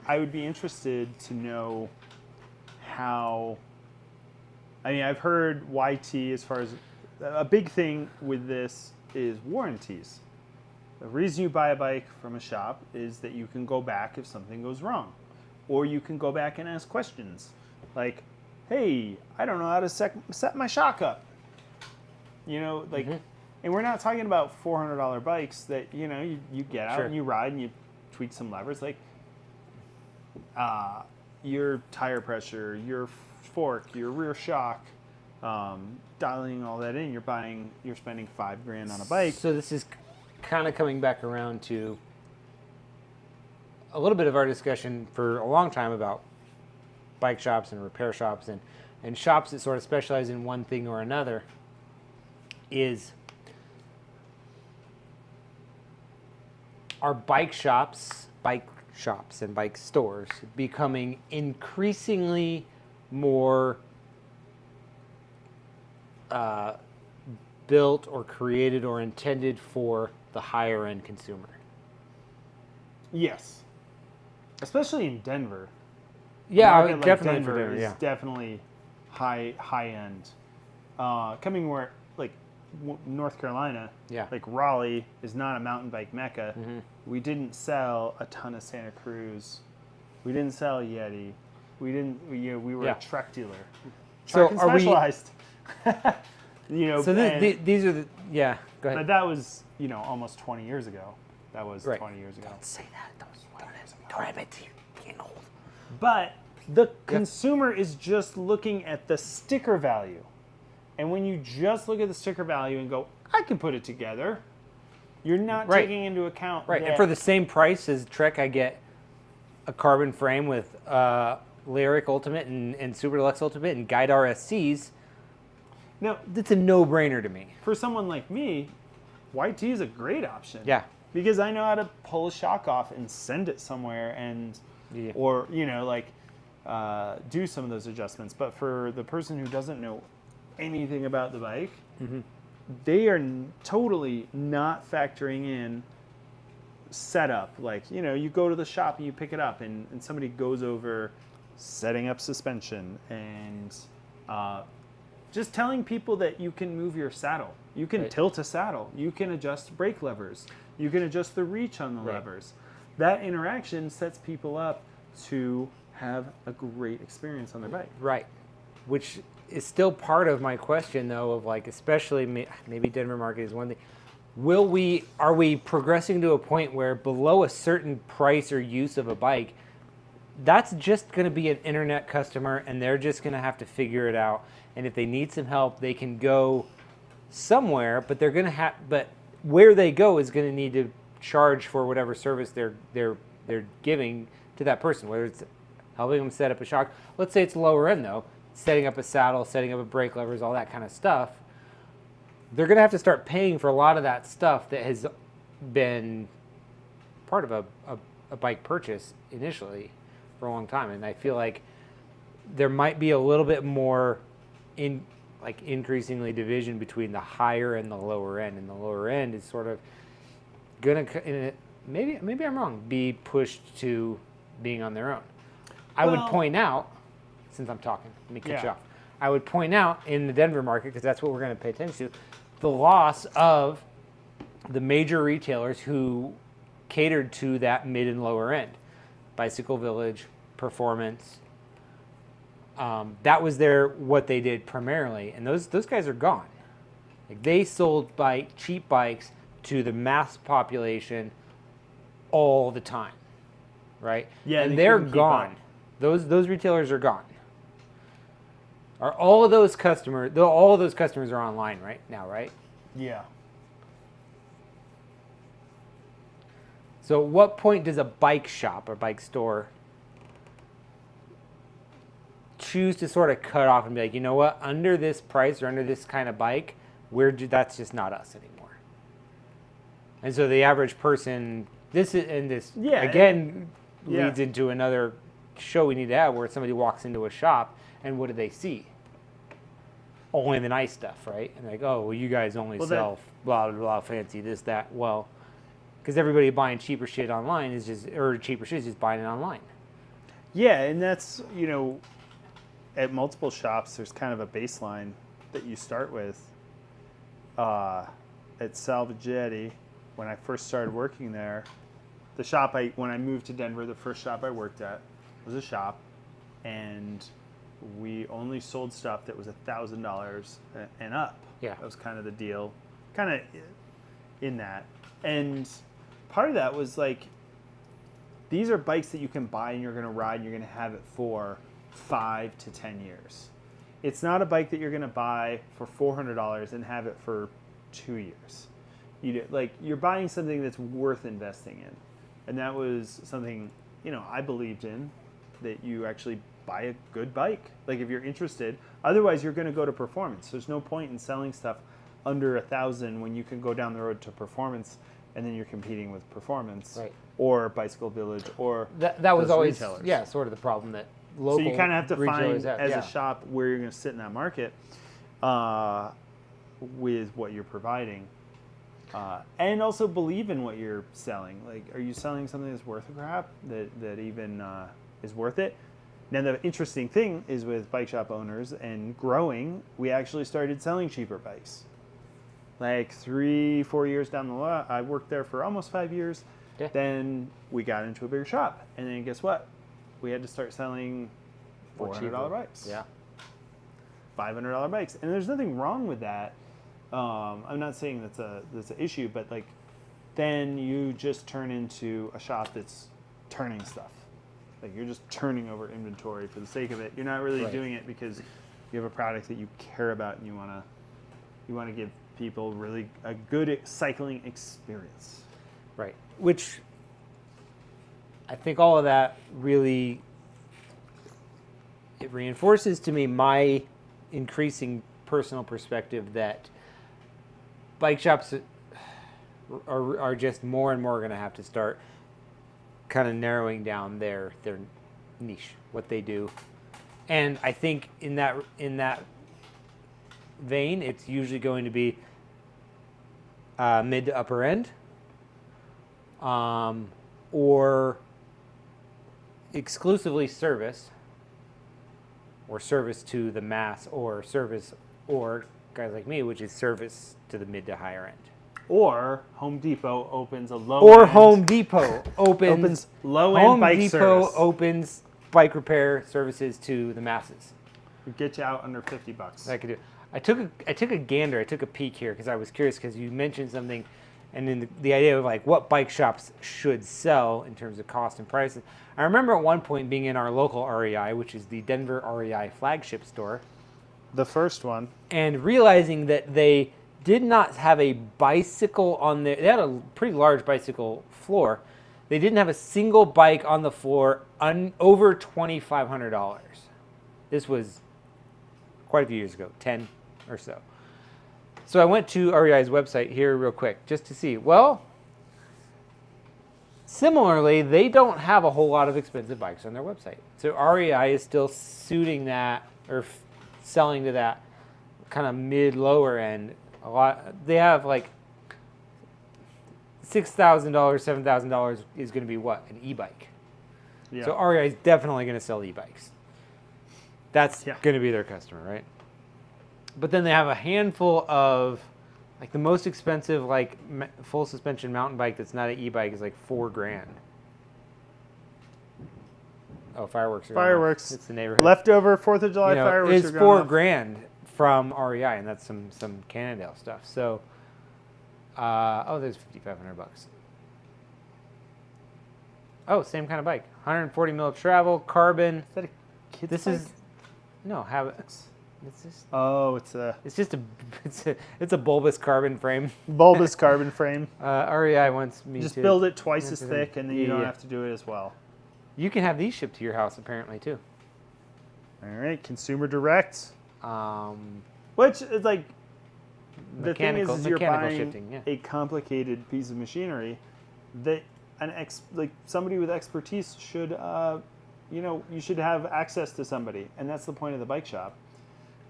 I would be interested to know how. I mean, I've heard YT as far as a big thing with this is warranties. The reason you buy a bike from a shop is that you can go back if something goes wrong. Or you can go back and ask questions like, hey, I don't know how to set my shock up. You know, like, and we're not talking about $400 bikes that, you know, you get out and you ride and you tweak some levers. Like, your tire pressure, your fork, your rear shock, dialing all that in, you're spending $5,000 on a bike. So this is kind of coming back around to a little bit of our discussion for a long time about bike shops and repair shops and shops that sort of specialize in one thing or another. Are bike shops and bike stores becoming increasingly more built or created or intended for the higher end consumer? Yes. Especially in Denver. Yeah, definitely Denver for Denver. is Yeah, definitely high end. Coming where like North Carolina, like Raleigh is not a mountain bike mecca. We didn't sell a ton of Santa Cruz. We didn't sell Yeti. We were a Trek dealer. Trek and Specialized. You know, so these are the go ahead. But that was almost 20 years ago. That was 20 years ago. Don't say that. Don't admit to being old. But the consumer is just looking at the sticker value. And when you just look at the sticker value and go, I can put it together, you're not taking into account and for the same price as Trek, I get a carbon frame with Lyric Ultimate and Super Deluxe Ultimate and Guide RSCs. Now, that's a no-brainer to me. For someone like me, YT is a great option. Yeah. Because I know how to pull a shock off and send it somewhere or, do some of those adjustments. But for the person who doesn't know anything about the bike, they are totally not factoring in setup. Like, you go to the shop and you pick it up and somebody goes over setting up suspension and just telling people that you can move your saddle. You can tilt a saddle. You can adjust brake levers. You can adjust the reach on the levers. That interaction sets people up to have a great experience on their bike. Right. Which is still part of my question, though, of like, especially maybe Denver market is one thing. Are we progressing to a point where below a certain price or use of a bike, that's just going to be an internet customer and they're just going to have to figure it out. And if they need some help, they can go somewhere, but they're going to but where they go is going to need to charge for whatever service they're giving to that person, whether it's helping them set up a shock. Let's say it's lower end though, setting up a saddle, setting up a brake levers, all that kind of stuff. They're going to have to start paying for a lot of that stuff that has been part of a bike purchase initially for a long time. And I feel like there might be a little bit more increasingly division between the higher and the lower end, and the lower end is sort of gonna, maybe I'm wrong, be pushed to being on their own. I would point out, since I'm talking, let me cut you off. I would point out in the Denver market, because that's what we're going to pay attention to, the loss of the major retailers who catered to that mid and lower end. Bicycle Village, Performance, That was what they did primarily, and those guys are gone. Like they sold cheap bikes to the mass population all the time, right? Yeah, and they're gone. Those retailers are gone. Are all of those customers? All of those customers are online right now, right? Yeah. So, at what point does a bike shop or bike store choose to sort of cut off and be like, you know what, under this price or under this kind of bike, that's just not us anymore. And so the average person, leads into another show we need to have where somebody walks into a shop and what do they see? Only the nice stuff, right? And like, oh, well, you guys only sell blah, blah, blah, fancy, this, that. Well, because everybody buying cheaper shit online is just buying it online. Yeah, and that's, at multiple shops, there's kind of a baseline that you start with. At Salvagetti, when I first started working there, when I moved to Denver, the first shop I worked at was a shop, and we only sold stuff that was $1,000 and up. Yeah. That was kind of the deal, kind of in that. And part of that was like, these are bikes that you can buy and you're going to ride and you're going to have it for 5 to 10 years. It's not a bike that you're going to buy for $400 and have it for 2 years. You're buying something that's worth investing in. And that was something, I believed in, that you actually buy a good bike. Like if you're interested, otherwise you're going to go to performance. There's no point in selling stuff under $1,000 when you can go down the road to performance and then you're competing with performance, right, or Bicycle Village, or that was always retailers. Sort of the problem that local. So you kind of have to find as a shop where you're going to sit in that market with what you're providing, and also believe in what you're selling. Like, are you selling something that's worth a crap that even is worth it? Now the interesting thing is with bike shop owners and growing, we actually started selling cheaper bikes. Like 3-4 years down the line, I worked there for almost 5 years. Yeah. Then we got into a bigger shop, and then guess what? We had to start selling $400 bikes. Yeah. $500 bikes, and there's nothing wrong with that. I'm not saying that's an issue, but like, then you just turn into a shop that's turning stuff. Like you're just turning over inventory for the sake of it. You're not really doing it because you have a product that you care about and you want to give people really a good cycling experience. Right. Which I think all of that really, it reinforces to me my increasing personal perspective that bike shops are just more and more going to have to start kind of narrowing down their niche, what they do. And I think in that vein, it's usually going to be mid to upper end, or exclusively service, or service to the mass, or service, or guys like me, which is service to the mid to higher end. Or Home Depot opens a low Or end. Home Depot opens low-end bike service. Home Depot opens bike repair services to the masses. Get you out under $50. I could do. I took a gander. I took a peek here because I was curious because you mentioned something, and then the idea of like what bike shops should sell in terms of cost and prices. I remember at one point being in our local REI, which is the Denver REI flagship store, the first one, and realizing that they did not have a bicycle on there. They had a pretty large bicycle floor. They didn't have a single bike on the floor over $2,500. This was quite a few years ago, 10 or so. So I went to REI's website here real quick just to see. Well, similarly, they don't have a whole lot of expensive bikes on their website. So REI is still suiting that or selling to that kind of mid-lower end. A lot. They have like $6,000, $7,000 is going to be what? An e-bike. Yeah. So REI is definitely going to sell e-bikes. That's going to be their customer, right? But then they have a handful of, like the most expensive, like full suspension mountain bike that's not an e-bike is like $4,000. Oh, fireworks. Fireworks. It's the neighborhood. Leftover 4th of July fireworks. It's $4,000 from REI, and that's some Cannondale stuff. So, there's $5,500. Oh, same kind of bike. 140 mil travel, carbon. Is that a kid's This bike? is no have it's just it's a bulbous carbon frame. bulbous carbon frame. REI wants me Just to build it twice as thick, and then you don't Yeah. have to do it as well. You can have these shipped to your house apparently too. All right, consumer direct. Um, Which is like the thing is you're mechanical buying shifting, yeah. a complicated piece of machinery that somebody with expertise should you should have access to somebody, and that's the point of the bike shop.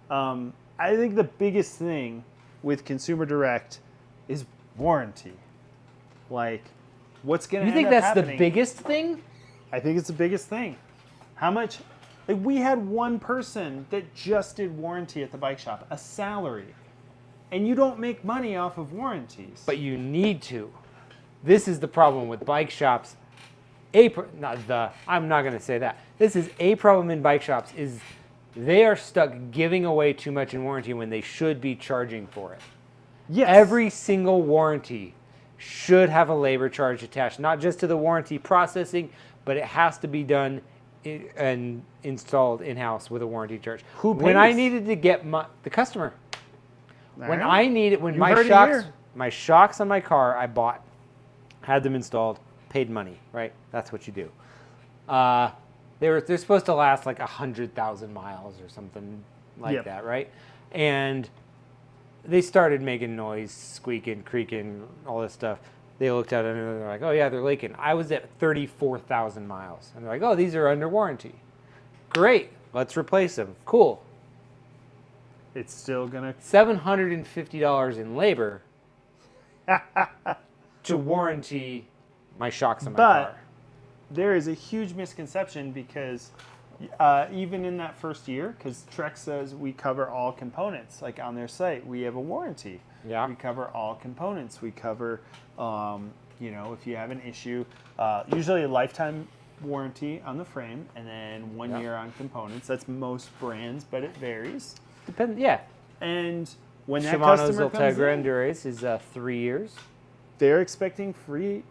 I think the biggest thing with consumer direct is warranty. Like, what's going to you think that's the biggest thing? I think it's the biggest thing. How much? Like, we had one person that just did warranty at the bike shop, a salary, and you don't make money off of warranties. But you need to. This is the problem with bike shops. I'm not going to say that. This is a problem in bike shops is they are stuck giving away too much in warranty when they should be charging for it. Yes. Every single warranty should have a labor charge attached, not just to the warranty processing, but it has to be done and installed in-house with a warranty charge. Who pays? When I needed to get the customer. When I needed, when my shocks on my car, I bought, had them installed, paid money, right? That's what you do. They're supposed to last like 100,000 miles or something like that, right? And they started making noise, squeaking, creaking, all this stuff. They looked at it and they're like, oh yeah, they're leaking. I was at 34,000 miles. And they're like, oh, these are under warranty. Great, let's replace them. Cool. It's still going to... $750 in labor to warranty my shocks on my car. There is a huge misconception because even in that first year, because Trek says we cover all components, like on their site, we have a warranty. Yeah. We cover all components. We cover, if you have an issue, usually a lifetime warranty on the frame, and then 1 year on components. That's most brands, but it varies. Yeah. And when that Shimano's customer comes Ultegra in, Endurance is 3 years. they're expecting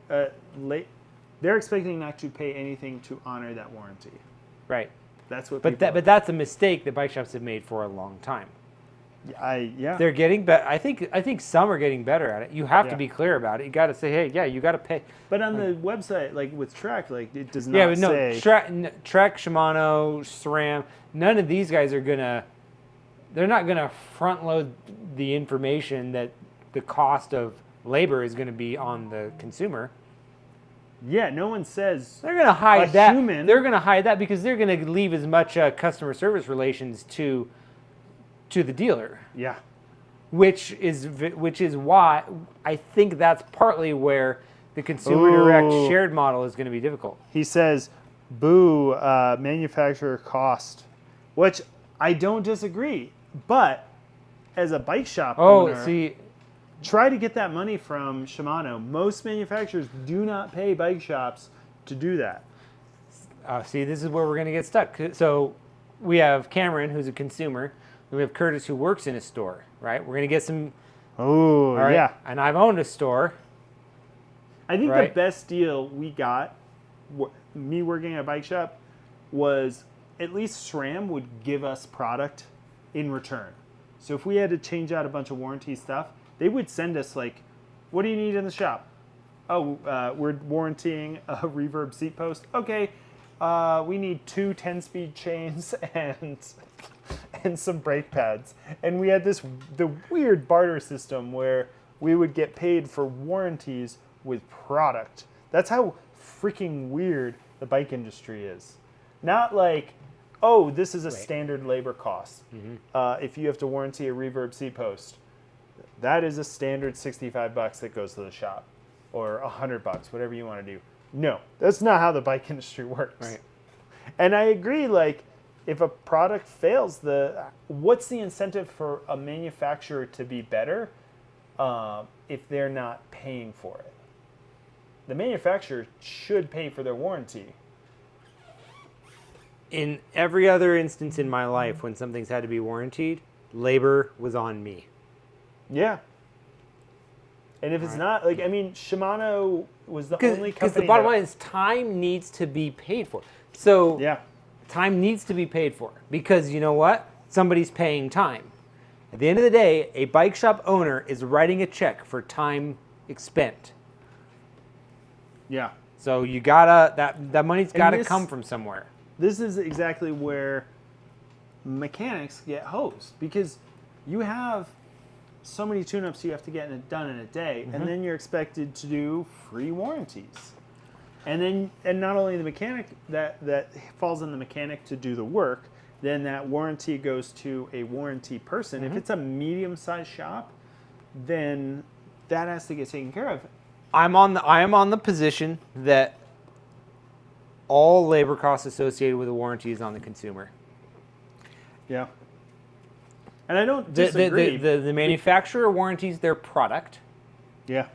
they're expecting not to pay anything to honor that warranty. Right. That's what. But that's a mistake that bike shops have made for a long time. Yeah. They're getting better. I think some are getting better at it. You have to be clear about it. You got to say, hey, yeah, you got to pay. But on the website, like with Trek, like it does not say. Trek, Shimano, SRAM. None of these guys are gonna. They're not gonna front load the information that the cost of labor is going to be on the consumer. Yeah, no one says they're going to hide that. They're going to hide that because they're going to leave as much customer service relations to the dealer. Yeah. Which is why I think that's partly where the consumer direct shared model is going to be difficult. He says, "Boo, manufacturer cost," which I don't disagree. But as a bike shop owner, try to get that money from Shimano. Most manufacturers do not pay bike shops to do that. This is where we're going to get stuck. So we have Cameron, who's a consumer. We have Curtis, who works in a store, right? We're going to get some... Oh, right? Yeah. And I've owned a store. I think the best deal we got, me working at a bike shop, was at least SRAM would give us product in return. So if we had to change out a bunch of warranty stuff, they would send us like, what do you need in the shop? Oh, we're warrantying a reverb seat post. Okay, we need 2 10-speed chains and some brake pads. And we had the weird barter system where we would get paid for warranties with product. That's how freaking weird the bike industry is. Not like, oh, this is a standard labor cost. Mm-hmm. If you have to warranty a reverb seat post, that is a standard $65 that goes to the shop, or $100, whatever you want to do. No, that's not how the bike industry works. Right. And I agree, like, if a product fails, what's the incentive for a manufacturer to be better if they're not paying for it? The manufacturer should pay for their warranty. in every other instance in my life when something's had to be warrantied, labor was on me. Yeah. And if it's not, like, I mean, Shimano was the only company. Because the bottom line is time needs to be paid for. So Yeah. time needs to be paid for because you know what? Somebody's paying time. At the end of the day, a bike shop owner is writing a check for time expent. Yeah. So you gotta that money's gotta come from somewhere. This is exactly where mechanics get hosed because you have so many tune-ups you have to get done in a day, and then you're expected to do free warranties. And not only the mechanic that falls on the mechanic to do the work, then that warranty goes to a warranty person. If it's a medium-sized shop, then that has to get taken care of. I am on the position that all labor costs associated with a warranty is on the consumer. Yeah. And I don't disagree. The manufacturer warranties their product. Yeah.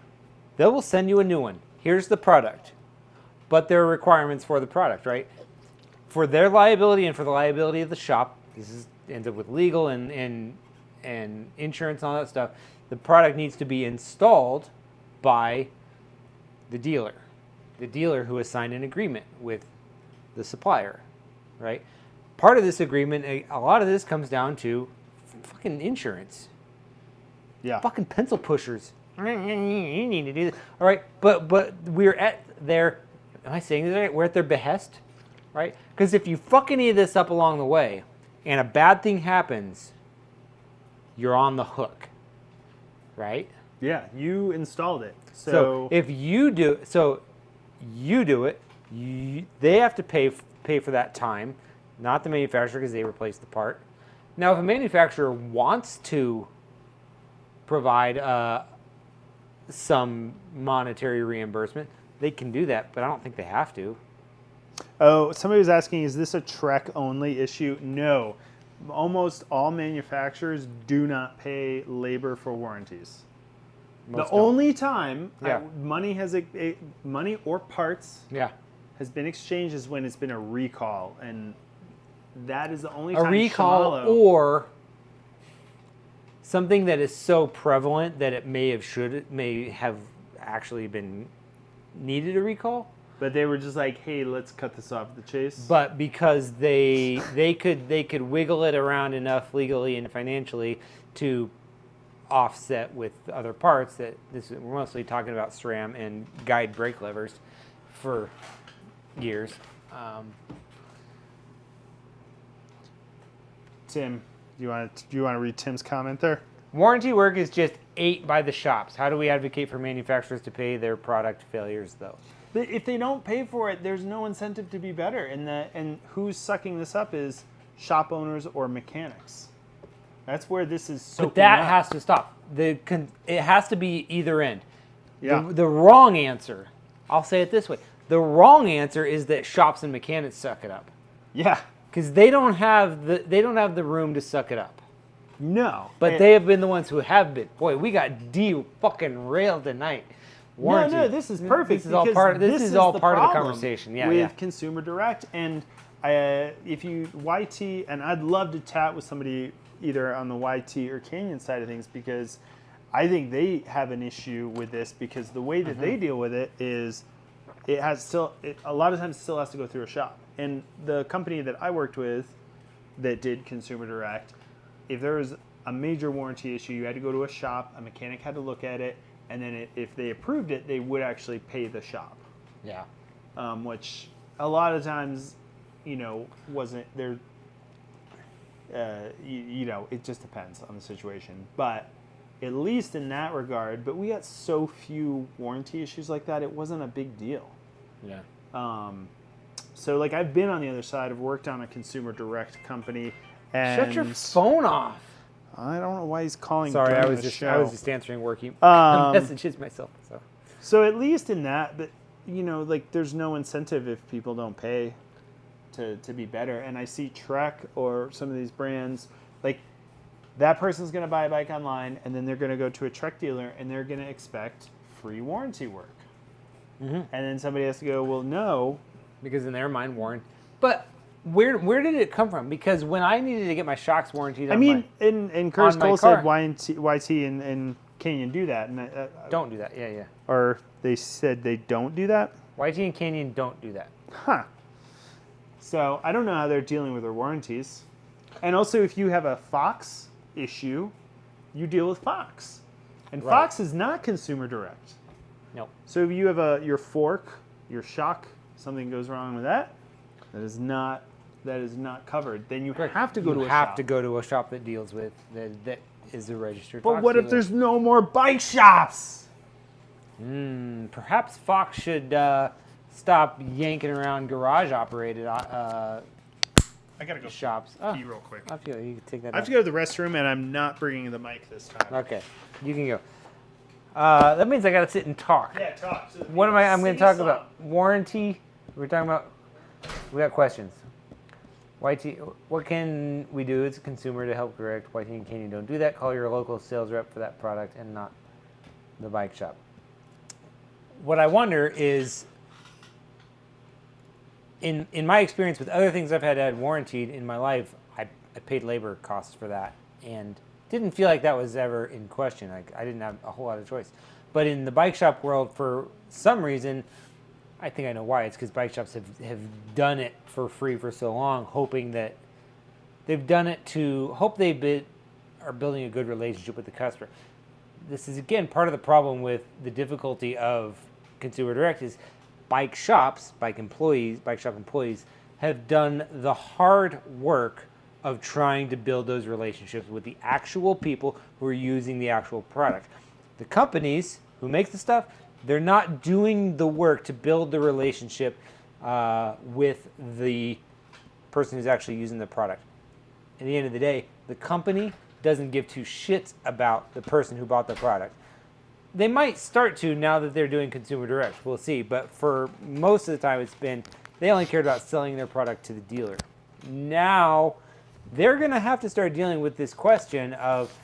They will send you a new one. Here's the product. But there are requirements for the product, right? For their liability and for the liability of the shop, ends up with legal and insurance and all that stuff. The product needs to be installed by the dealer who has signed an agreement with the supplier, right? Part of this agreement, a lot of this comes down to fucking insurance. Yeah. Fucking pencil pushers. You need to do this. All right, but we're at their, am I saying this right? We're at their behest, right? Because if you fuck any of this up along the way and a bad thing happens, you're on the hook, right? Yeah, you installed it. So if you do, it, they have to pay for that time, not the manufacturer because they replaced the part. Now, if a manufacturer wants to provide some monetary reimbursement, they can do that, but I don't think they have to. Oh, somebody was asking, is this a Trek only issue? No. Almost all manufacturers do not pay labor for warranties. The only time money or parts has been exchanged is when it's been a recall, and that is the only time. A recall or something that is so prevalent that it may have actually been needed a recall. But they were just like, hey, let's cut this off the chase. But because they could wiggle it around enough legally and financially to offset with other parts that we're mostly talking about SRAM and guide brake levers for years. Tim, do you want to read Tim's comment there? Warranty work is just ate by the shops. How do we advocate for manufacturers to pay their product failures though? If they don't pay for it, there's no incentive to be better. And who's sucking this up is shop owners or mechanics. That's where this is so. But that has to stop. It has to be either end. Yeah. The wrong answer, I'll say it this way: the wrong answer is that shops and mechanics suck it up. Yeah. Because they don't have the room to suck it up. No. But they have been the ones who have been. Boy, we got fucking railed tonight. Warranty. No, this is perfect. This is all part. This is all part of the conversation. Yeah, with Consumer Direct, and if you YT, and I'd love to chat with somebody either on the YT or Canyon side of things because I think they have an issue with this because the way that they deal with it is a lot of times it still has to go through a shop. And the company that I worked with that did Consumer Direct, if there was a major warranty issue, you had to go to a shop, a mechanic had to look at it, and then if they approved it, they would actually pay the shop. Yeah. Which a lot of times, wasn't there. It just depends on the situation. But at least in that regard, but we got so few warranty issues like that, it wasn't a big deal. Yeah. So like I've been on the other side. I've worked on a Consumer Direct company. And shut your phone off. I don't know why he's calling. Sorry, I was show. just answering working messages myself. So at least in that, but there's no incentive if people don't pay to be better. And I see Trek or some of these brands, like that person's going to buy a bike online, and then they're going to go to a Trek dealer, and they're going to expect free warranty work. And then somebody has to go, well, no, because in their mind, warranty. But Where did it come from? Because when I needed to get my shocks warranted, and Curtis on my Cole car. said YT and Canyon do that, and don't do that. Yeah. or they said they don't do that. YT and Canyon don't do that. Huh. So I don't know how they're dealing with their warranties. And also, if you have a Fox issue, you deal with Fox. And Right. Fox is not consumer direct. No. So if you have your fork, your shock, something goes wrong with that, that is not covered. Then you have to go to a shop. You have to go to a shop that deals with that is a registered. But Fox what if dealer. there's no more bike shops? Perhaps Fox should stop yanking around garage-operated I gotta go shops. pee real quick. I feel you can take that. I have to go to the restroom, and I'm not bringing the mic this time. Okay, you can go. That means I gotta sit and talk. Yeah, talk. So What am I? I'm going sing to talk a song. about warranty. We're talking about. We got questions. YT, what can we do as a consumer to help correct YT and Canyon don't do that? Call your local sales rep for that product and not the bike shop. What I wonder is, in my experience with other things I've had warranted in my life, I paid labor costs for that and didn't feel like that was ever in question. I didn't have a whole lot of choice. But in the bike shop world, for some reason, I think I know why. It's because bike shops have done it for free for so long, hoping that they've done it to hope they are building a good relationship with the customer. This is, again, part of the problem with the difficulty of consumer direct is bike shop employees have done the hard work of trying to build those relationships with the actual people who are using the actual product. The companies who make the stuff, they're not doing the work to build the relationship with the person who's actually using the product. At the end of the day, the company doesn't give two shits about the person who bought the product. They might start to now that they're doing consumer direct. We'll see. But for most of the time, it's been they only cared about selling their product to the dealer. Now, they're going to have to start dealing with this question of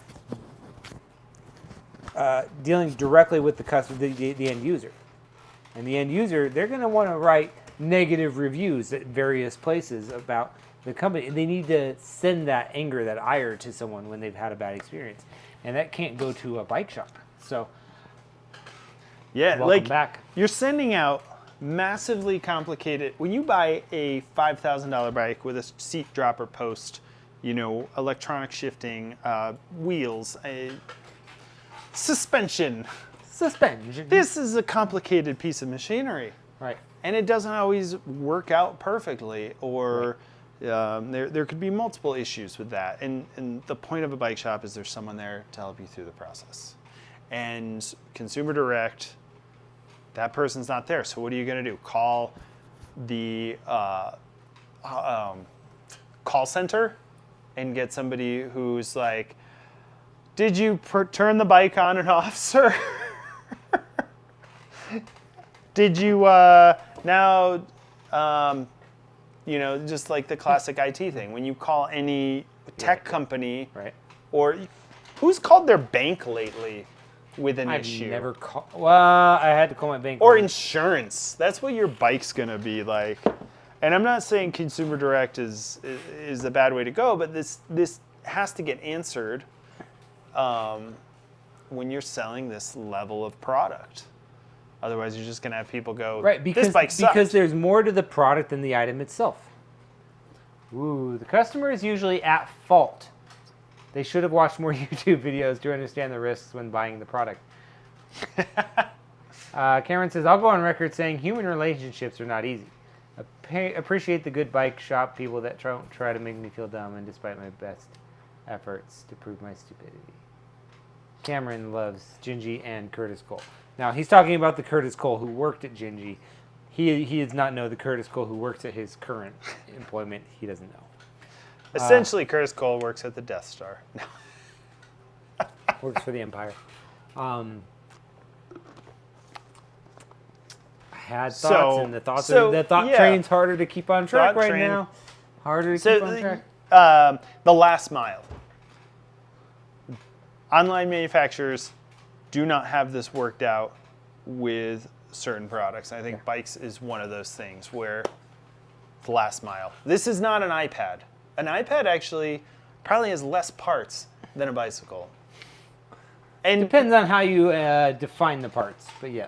dealing directly with the customer, the end user. And the end user, they're going to want to write negative reviews at various places about the company. They need to send that anger, that ire to someone when they've had a bad experience. And that can't go to a bike shop. So, yeah, welcome like back. You're sending out massively complicated. When you buy a $5,000 bike with a seat dropper post, electronic shifting, wheels, suspension. This is a complicated piece of machinery. Right. And it doesn't always work out perfectly, or there could be multiple issues with that. And the point of a bike shop is there's someone there to help you through the process. And consumer direct, that person's not there. So what are you going to do? Call the call center and get somebody who's like, did you turn the bike on and off, sir? Did you just like the classic IT thing. When you call any tech company, right? Or who's called their bank lately with an issue? I've never called. Well, I had to call my bank. Or insurance. That's what your bike's gonna be like. And I'm not saying consumer direct is a bad way to go, but this has to get answered when you're selling this level of product. Otherwise, you're just going to have people go, right, this bike sucks. Because there's more to the product than the item itself. Ooh, the customer is usually at fault. They should have watched more YouTube videos to understand the risks when buying the product. Cameron says, I'll go on record saying human relationships are not easy. Appreciate the good bike shop people that try to make me feel dumb, and despite my best efforts to prove my stupidity. Cameron loves Gingy and Curtis Cole. Now, he's talking about the Curtis Cole who worked at Gingy. He does not know the Curtis Cole who works at his current employment. He doesn't know. Essentially, Curtis Cole works at the Death Star. Works for the Empire. I had thoughts, and the thought train's harder to keep on track now. Harder to keep on track. The last mile. Online manufacturers do not have this worked out with certain products. I think bikes is one of those things where the last mile. This is not an iPad. An iPad actually probably has less parts than a bicycle. And depends on how you define the parts, but yeah.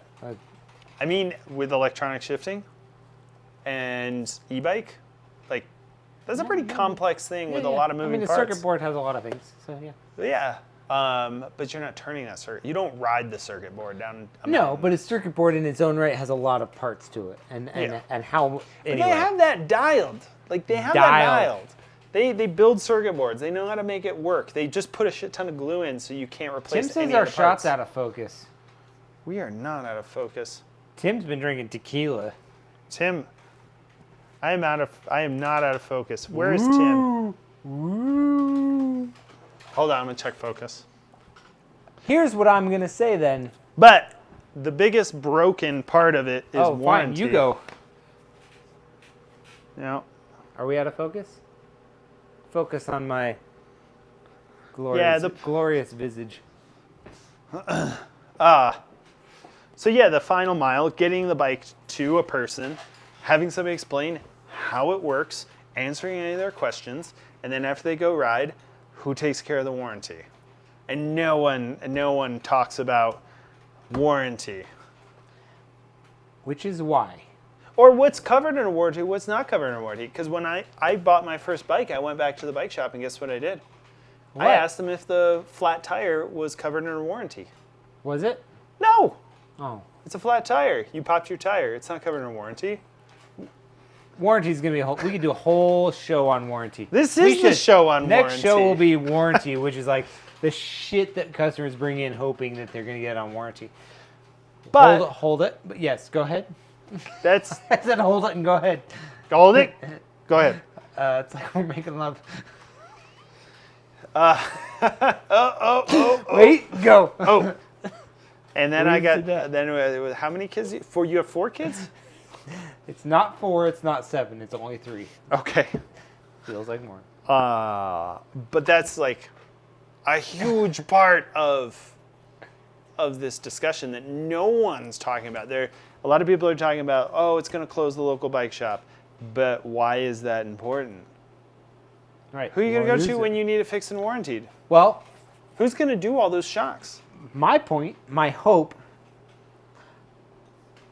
I mean, with electronic shifting and e-bike, like that's a pretty complex thing with a lot of moving parts. I mean, the circuit board has a lot of things, so yeah. Yeah, but you're not turning that circuit. You don't ride the circuit board down. No, but a circuit board in its own right has a lot of parts to it, and how. Anyway. They have that dialed. Like they have that dialed. They build circuit boards. They know how to make it work. They just put a shit ton of glue in, so you can't replace. Tim says our shot's out of focus. We are not out of focus. Tim's been drinking tequila. Tim, I am not out of focus. Where is Tim? Woo. Hold on, I'm gonna check focus. Here's what I'm gonna say then. But the biggest broken part of it is warranty. Fine, you go. No. Are we out of focus? Focus on my glorious visage. So yeah, the final mile, getting the bike to a person, having somebody explain how it works, answering any of their questions, and then after they go ride, who takes care of the warranty? And no one talks about warranty. Which is why. Or what's covered in a warranty, what's not covered in a warranty. Because when I bought my first bike, I went back to the bike shop, and guess what I did? What? I asked them if the flat tire was covered in a warranty. Was it? No. Oh. It's a flat tire. You popped your tire. It's not covered in a warranty. Warranty's going to be we could do a whole show on warranty. This is the show on warranty. Next show will be warranty, which is like the shit that customers bring in hoping that they're going to get on warranty. But hold it. But yes, go ahead. That's I said hold it and go ahead. Hold it. Go ahead. It's like we're making love. Wait, go. Oh. And then I got how many kids? You have 4 kids? It's not 4. It's not 7. It's only 3. Okay. Feels like more. But that's like a huge part of this discussion that no one's talking about. A lot of people are talking about, oh, it's going to close the local bike shop. But why is that important? Right. Who are you going to go to when you need it fixed and warranted? Well, who's going to do all those shocks? My point, my hope,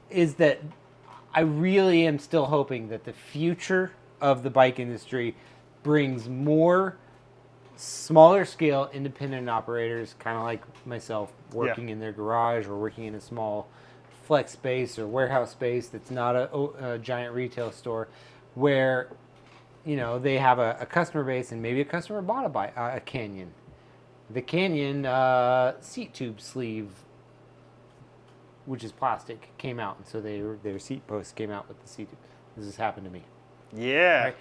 is that I really am still hoping that the future of the bike industry brings more smaller scale independent operators, kind of like myself, working in their garage or working in a small flex space or warehouse space that's not a giant retail store, where they have a customer base and maybe a customer bought a Canyon. The Canyon seat tube sleeve, which is plastic, came out, and so their seat posts came out with the seat tube. This has happened to me. Yeah. Right?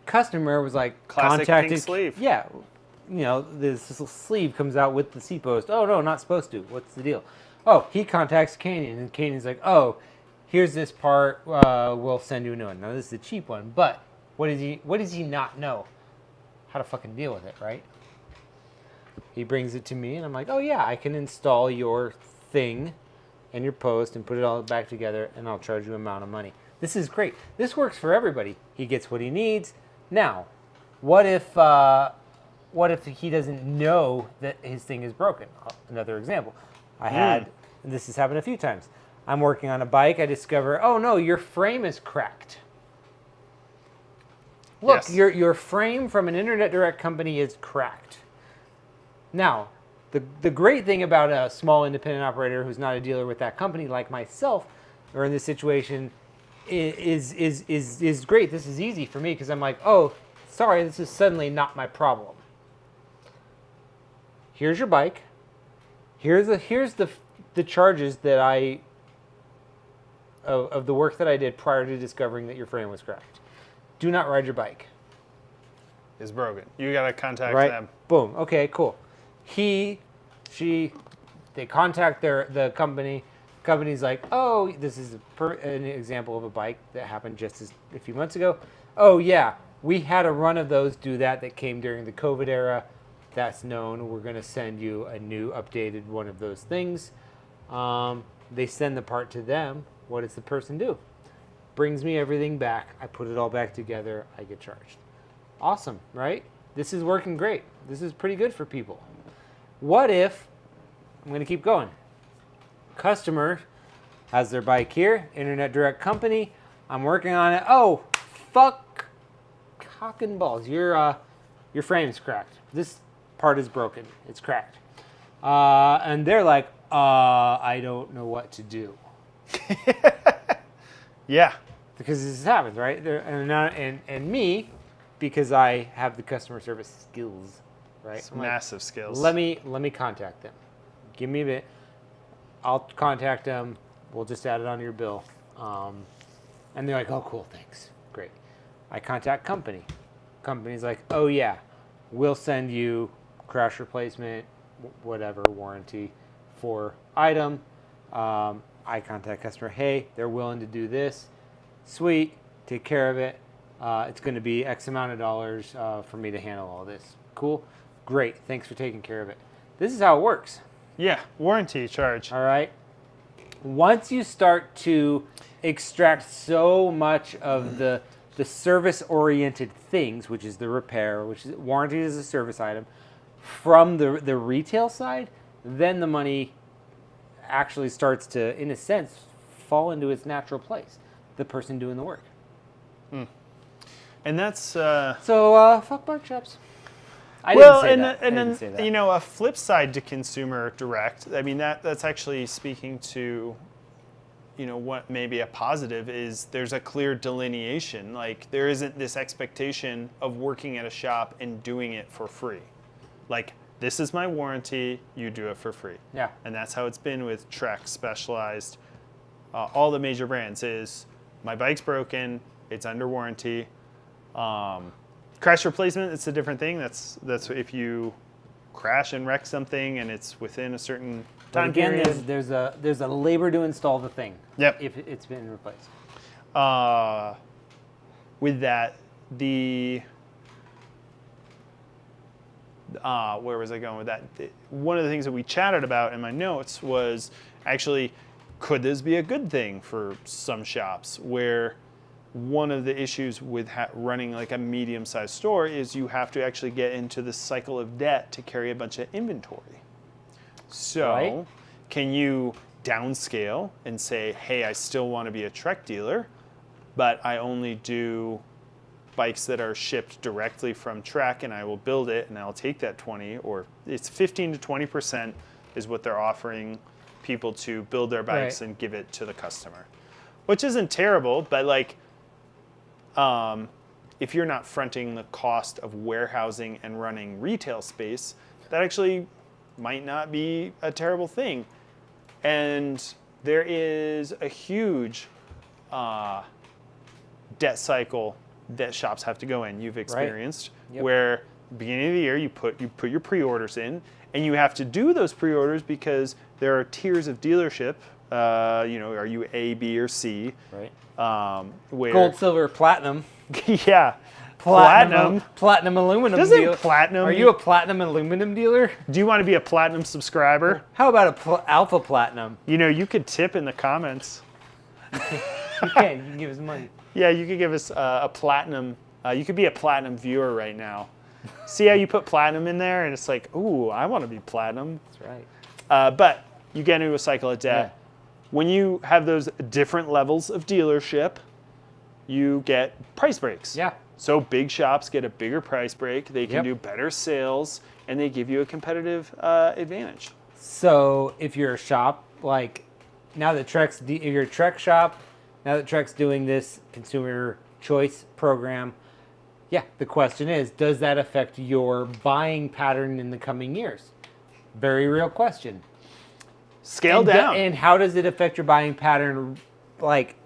Customer was like classic pink sleeve. Yeah, this sleeve comes out with the seat post. Oh no, not supposed to. What's the deal? Oh, he contacts Canyon, and Canyon's like, oh, here's this part. We'll send you a new one. Now this is a cheap one, but what does he not know? How to fucking deal with it, right? He brings it to me, and I'm like, oh yeah, I can install your thing and your post and put it all back together, and I'll charge you an amount of money. This is great. This works for everybody. He gets what he needs. Now, what if he doesn't know that his thing is broken? Another example. This has happened a few times. I'm working on a bike. I discover, oh no, your frame is cracked. Look, yes. Your frame from an Internet Direct company is cracked. Now, the great thing about a small independent operator who's not a dealer with that company like myself, or in this situation, is great. This is easy for me because I'm like, oh, sorry, this is suddenly not my problem. Here's your bike. Here's the charges that of the work that I did prior to discovering that your frame was cracked. Do not ride your bike. It's broken. You gotta contact them. Boom. Okay, cool. They contact the company. Company's like, oh, this is an example of a bike that happened just a few months ago. Oh yeah, we had a run of those that came during the COVID era. That's known. We're gonna send you a new updated one of those things. They send the part to them. What does the person do? brings me everything back. I put it all back together. I get charged. Awesome, right? This is working great. This is pretty good for people. What if, I'm going to keep going. Customer has their bike here, Internet Direct Company. I'm working on it. Oh, fuck, cock and balls. Your frame's cracked. This part is broken. It's cracked. And they're like, I don't know what to do. Yeah. Because this happens, right? And me, because I have the customer service skills, right? Some massive skills. Let me contact them. Give me a bit. I'll contact them. We'll just add it on your bill. And they're like, oh, cool, thanks. Great. I contact company. Company's like, oh, yeah, we'll send you crash replacement, whatever, warranty for item. I contact customer, hey, they're willing to do this. Sweet, take care of it. It's going to be X amount of dollars for me to handle all this. Cool, great, thanks for taking care of it. This is how it works. Yeah, warranty charge. All right. Once you start to extract so much of the service-oriented things, which is the repair, which is warranty is a service item, from the retail side, then the money actually starts to, in a sense, fall into its natural place. The person doing the work. And that's so fuck bike shops. I didn't say that. You know, a flip side to consumer direct. I mean, that's actually speaking to, you know, what maybe a positive is. There's a clear delineation. Like there isn't this expectation of working at a shop and doing it for free. Like this is my warranty. You do it for free. Yeah. And that's how it's been with Trek, Specialized, all the major brands. Is my bike's broken. It's under warranty. Crash replacement, it's a different thing. That's if you crash and wreck something and it's within a certain time period. There's a labor to install the thing. Yep. If it's been replaced. With that, where was I going with that? One of the things that we chatted about in my notes was actually, could this be a good thing for some shops where one of the issues with running like a medium-sized store is you have to actually get into the cycle of debt to carry a bunch of inventory. So right. Can you downscale and say, hey, I still want to be a Trek dealer, but I only do bikes that are shipped directly from Trek, and I will build it and I'll take that 20, or it's 15 to 20% is what they're offering people to build their bikes and give it to the customer, which isn't terrible, but like, if you're not fronting the cost of warehousing and running retail space, that actually might not be a terrible thing. And there is a huge debt cycle that shops have to go in. You've experienced where beginning of the year you put your pre-orders in, and you have to do those pre-orders because there are tiers of dealership. You know, are you A, B, or C? Right. Where Gold, silver, platinum. Yeah. Platinum. Platinum aluminum Doesn't dealer. platinum. Are you a platinum aluminum dealer? Do you want to be a platinum subscriber? How about alpha platinum? You know, you could tip in the comments. You can give us money. Yeah, you could give us a platinum. You could be a platinum viewer right now. See how you put platinum in there, and it's like, ooh, I want to be platinum. That's right. But you get into a cycle of debt. Yeah. When you have those different levels of dealership, you get price breaks. Yeah. So big shops get a bigger price break. They can do better sales, and they give you a competitive advantage. So if you're a shop, like now that if you're a Trek shop, now that Trek's doing this consumer choice program, the question is, does that affect your buying pattern in the coming years? Very real question. Scale down. And how does it affect your buying pattern, like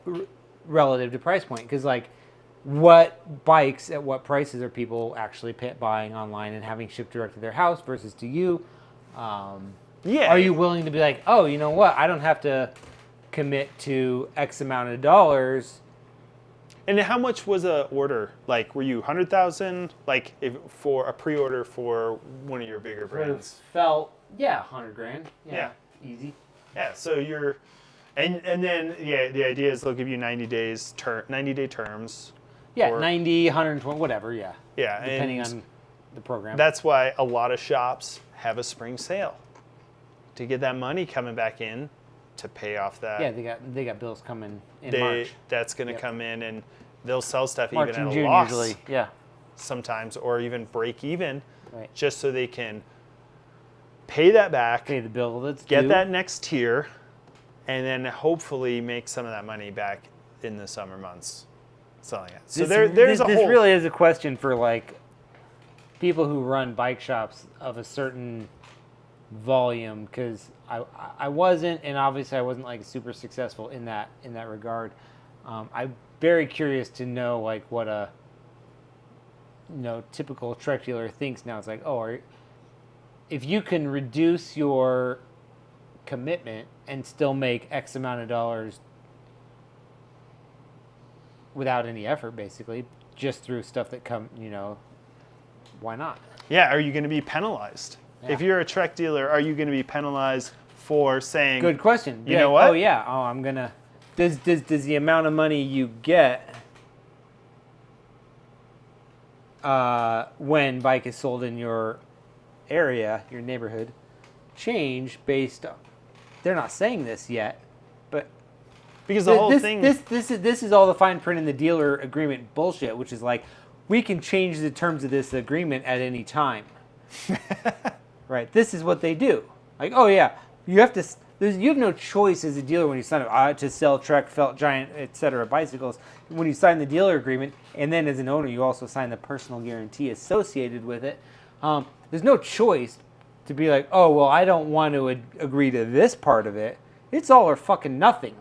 relative to price point? Because like, what bikes at what prices are people actually buying online and having shipped direct to their house versus to you? Are you willing to be like, oh, you know what? I don't have to commit to X amount of dollars. And how much was a order? Like, were you 100,000? Like, for a pre-order for one of your bigger brands? Felt 100 grand. Yeah. Easy. Yeah. So And then the idea is they'll give you 90 day terms. Yeah, 90, 120, whatever, yeah. Yeah. Depending on the program. That's why a lot of shops have a spring sale to get that money coming back in to pay off that. Yeah, they got bills coming in March. That's going to come in, and they'll sell stuff March even and at June a loss usually, yeah. sometimes, or even break even, Right. just so they can pay that back, Pay the bill that's get due. that next tier, and then hopefully make some of that money back in the summer months selling it. So there's a whole... This really is a question for like people who run bike shops of a certain volume, because I wasn't, and obviously I wasn't like super successful in that regard. I'm very curious to know like what a typical Trek dealer thinks now. It's like, if you can reduce your commitment and still make X amount of dollars without any effort, basically, just through stuff that why not? Yeah, are you going to be penalized? Yeah. If you're a Trek dealer, are you going to be penalized for saying... Good question. You know what? Oh, yeah. Oh, I'm going to... Does the amount of money you get when bike is sold in your area, your neighborhood, change based on... They're not saying this yet, but... Because the whole thing... This is all the fine print in the dealer agreement bullshit, which is like, we can change the terms of this agreement at any time. Right? This is what they do. Like, oh yeah, you have no choice as a dealer when you sign up to sell Trek, Felt, Giant, etc. bicycles. When you sign the dealer agreement, and then as an owner, you also sign the personal guarantee associated with it. There's no choice to be like, oh well, I don't want to agree to this part of it. It's all or fucking nothing.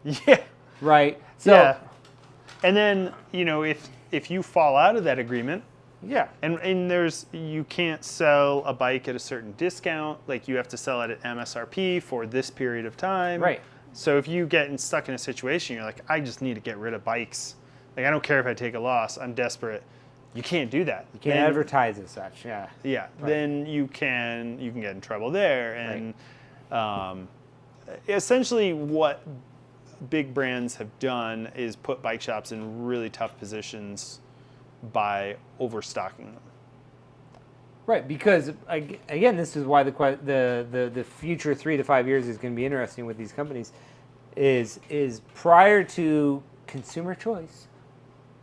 Yeah. Right. So, yeah. And then if you fall out of that agreement. Yeah. And you can't sell a bike at a certain discount. Like, you have to sell it at MSRP for this period of time. Right. So if you get stuck in a situation, you're like, I just need to get rid of bikes. Like, I don't care if I take a loss. I'm desperate. You can't do that. You can't advertise as such. Yeah. Yeah. Right. Then you can get in trouble there. And essentially what big brands have done is put bike shops in really tough positions by overstocking them. Right, because again, this is why the future 3 to 5 years is going to be interesting with these companies. Is prior to consumer choice,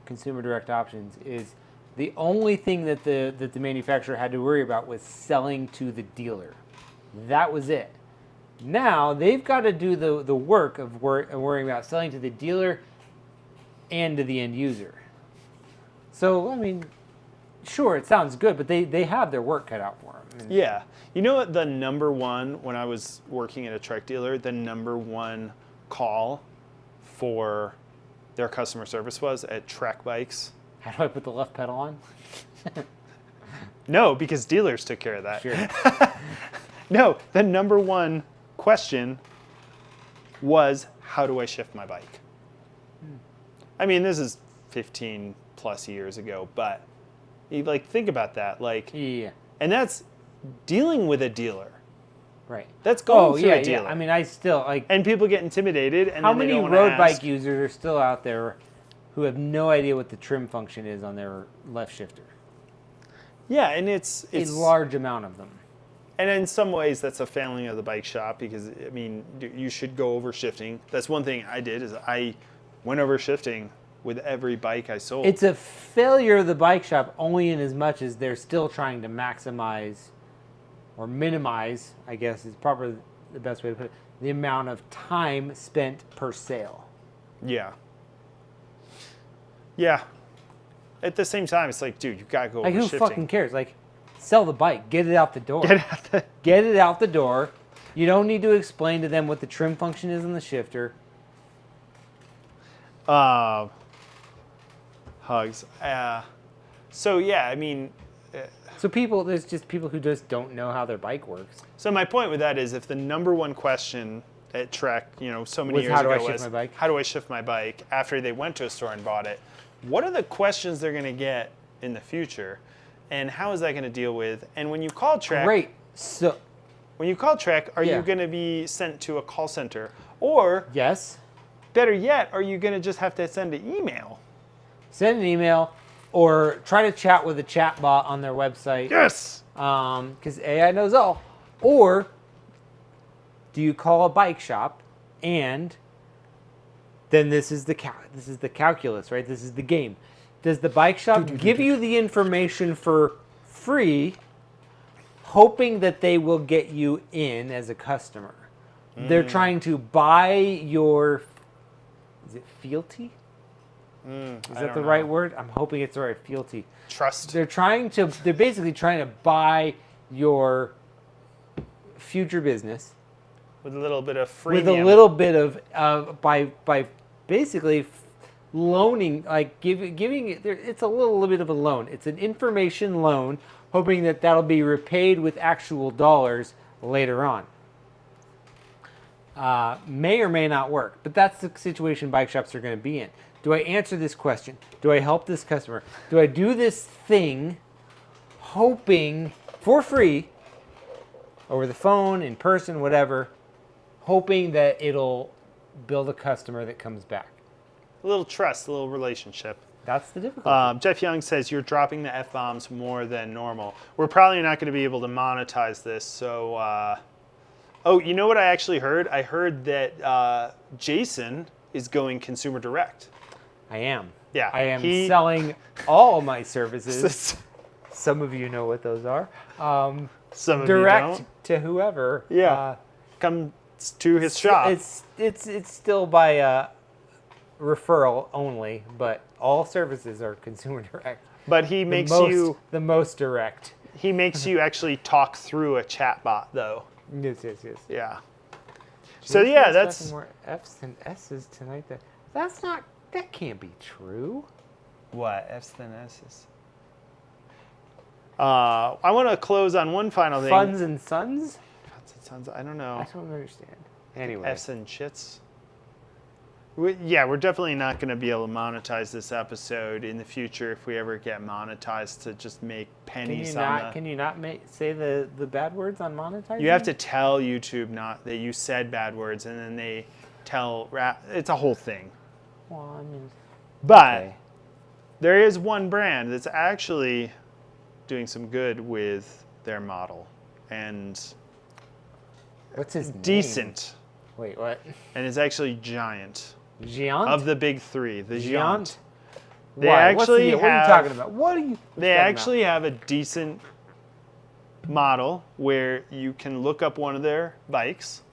consumer direct options is the only thing that the manufacturer had to worry about was selling to the dealer. That was it. Now they've got to do the work of worrying about selling to the dealer and to the end user. So, I mean, sure, it sounds good, but they have their work cut out for them. Yeah. You know what the number one, when I was working at a Trek dealer, the number one call for their customer service was at Trek Bikes? How do I put the left pedal on? No, because dealers took care of that. Sure. No, the number one question was, how do I shift my bike? I mean, this is 15 plus years ago, but think about that. Yeah. And that's dealing with a dealer. Right. That's going through a dealer. Yeah. I mean, I still and people get intimidated. And how then many they don't road ask. bike users are still out there who have no idea what the trim function is on their left shifter? Yeah, and it's a large amount of them. And in some ways, that's a failing of the bike shop because, I mean, you should go over shifting. That's one thing I did is I went over shifting with every bike I sold. It's a failure of the bike shop only in as much as they're still trying to maximize or minimize, I guess is probably the best way to put it, the amount of time spent per sale. Yeah. Yeah. At the same time, it's like, dude, you got to go over who shifting. Fucking cares? Sell the bike. Get it out the door. Get it out the door. You don't need to explain to them what the trim function is on the shifter. Hugs. So yeah, I mean. So there's just people who just don't know how their bike works. So my point with that is, if the number one question at Trek, so many years ago was, how do I shift my bike? After they went to a store and bought it, what are the questions they're going to get in the future, and how is that going to deal with? And when you call Trek, great. So when you call Trek, are Yeah. you going to be sent to a call center? Or, Yes. better yet, are you going to just have to send an email? Send an email or try to chat with a chat bot on their website. Yes! Because AI knows all. Or do you call a bike shop and then this is the calculus, right? This is the game. Does the bike shop give you the information for free, hoping that they will get you in as a customer? They're trying to buy your, is it fealty? Is that the right word? I'm hoping it's the right fealty. Trust. They're basically trying to buy your future business With a little bit of freemium. with a little bit of by basically loaning, like giving it. It's a little bit of a loan. It's an information loan, hoping that that'll be repaid with actual dollars later on. May or may not work, but that's the situation bike shops are going to be in. Do I answer this question? Do I help this customer? Do I do this thing hoping for free over the phone, in person, whatever, hoping that it'll build a customer that comes back? A little trust, a little relationship. That's the difficulty. Jeff Young says you're dropping the F-bombs more than normal. We're probably not going to be able to monetize this, so... Oh, you know what I actually heard? I heard that Jason is going consumer direct. I am. Yeah, I am selling all my services. Some of you know what those are. Some of Direct you don't. to whoever. Yeah. Comes to his shop. It's still by referral only, but all services are consumer direct. But he makes you the most direct. He makes you actually talk through a chat bot, though. Yes. Yeah. So yeah, that's more F's than S's tonight. That can't be true. what F's than S's. I want to close on one final thing. Funds and sons? Funds and sons. I don't know. I don't understand. Anyway. F's and shits. We're definitely not going to be able to monetize this episode in the future if we ever get monetized to just make pennies Can you not say the bad words on monetizing? You have to tell YouTube not that you said bad words, and then they tell it's a whole thing. Well, I mean, but okay. There is one brand that's actually doing some good with their model, and what's his decent. Name? Wait, what? And it's actually Giant. Giant? Of the big three, the Giant. They Why? actually have, what are you talking about? They actually have a decent model where you can look up one of their bikes,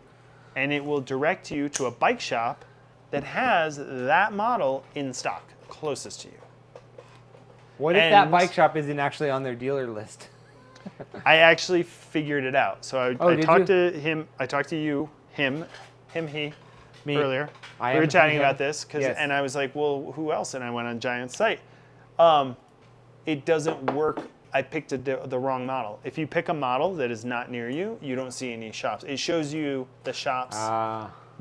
and it will direct you to a bike shop that has that model in stock, closest to you. What if that bike shop isn't actually on their dealer list? I actually figured it out. So I talked to him. I talked to you, him, he, me earlier. We were chatting about this, yes. And I was like, well, who else? And I went on Giant's site. It doesn't work. I picked the wrong model. If you pick a model that is not near you, you don't see any shops. It shows you the shops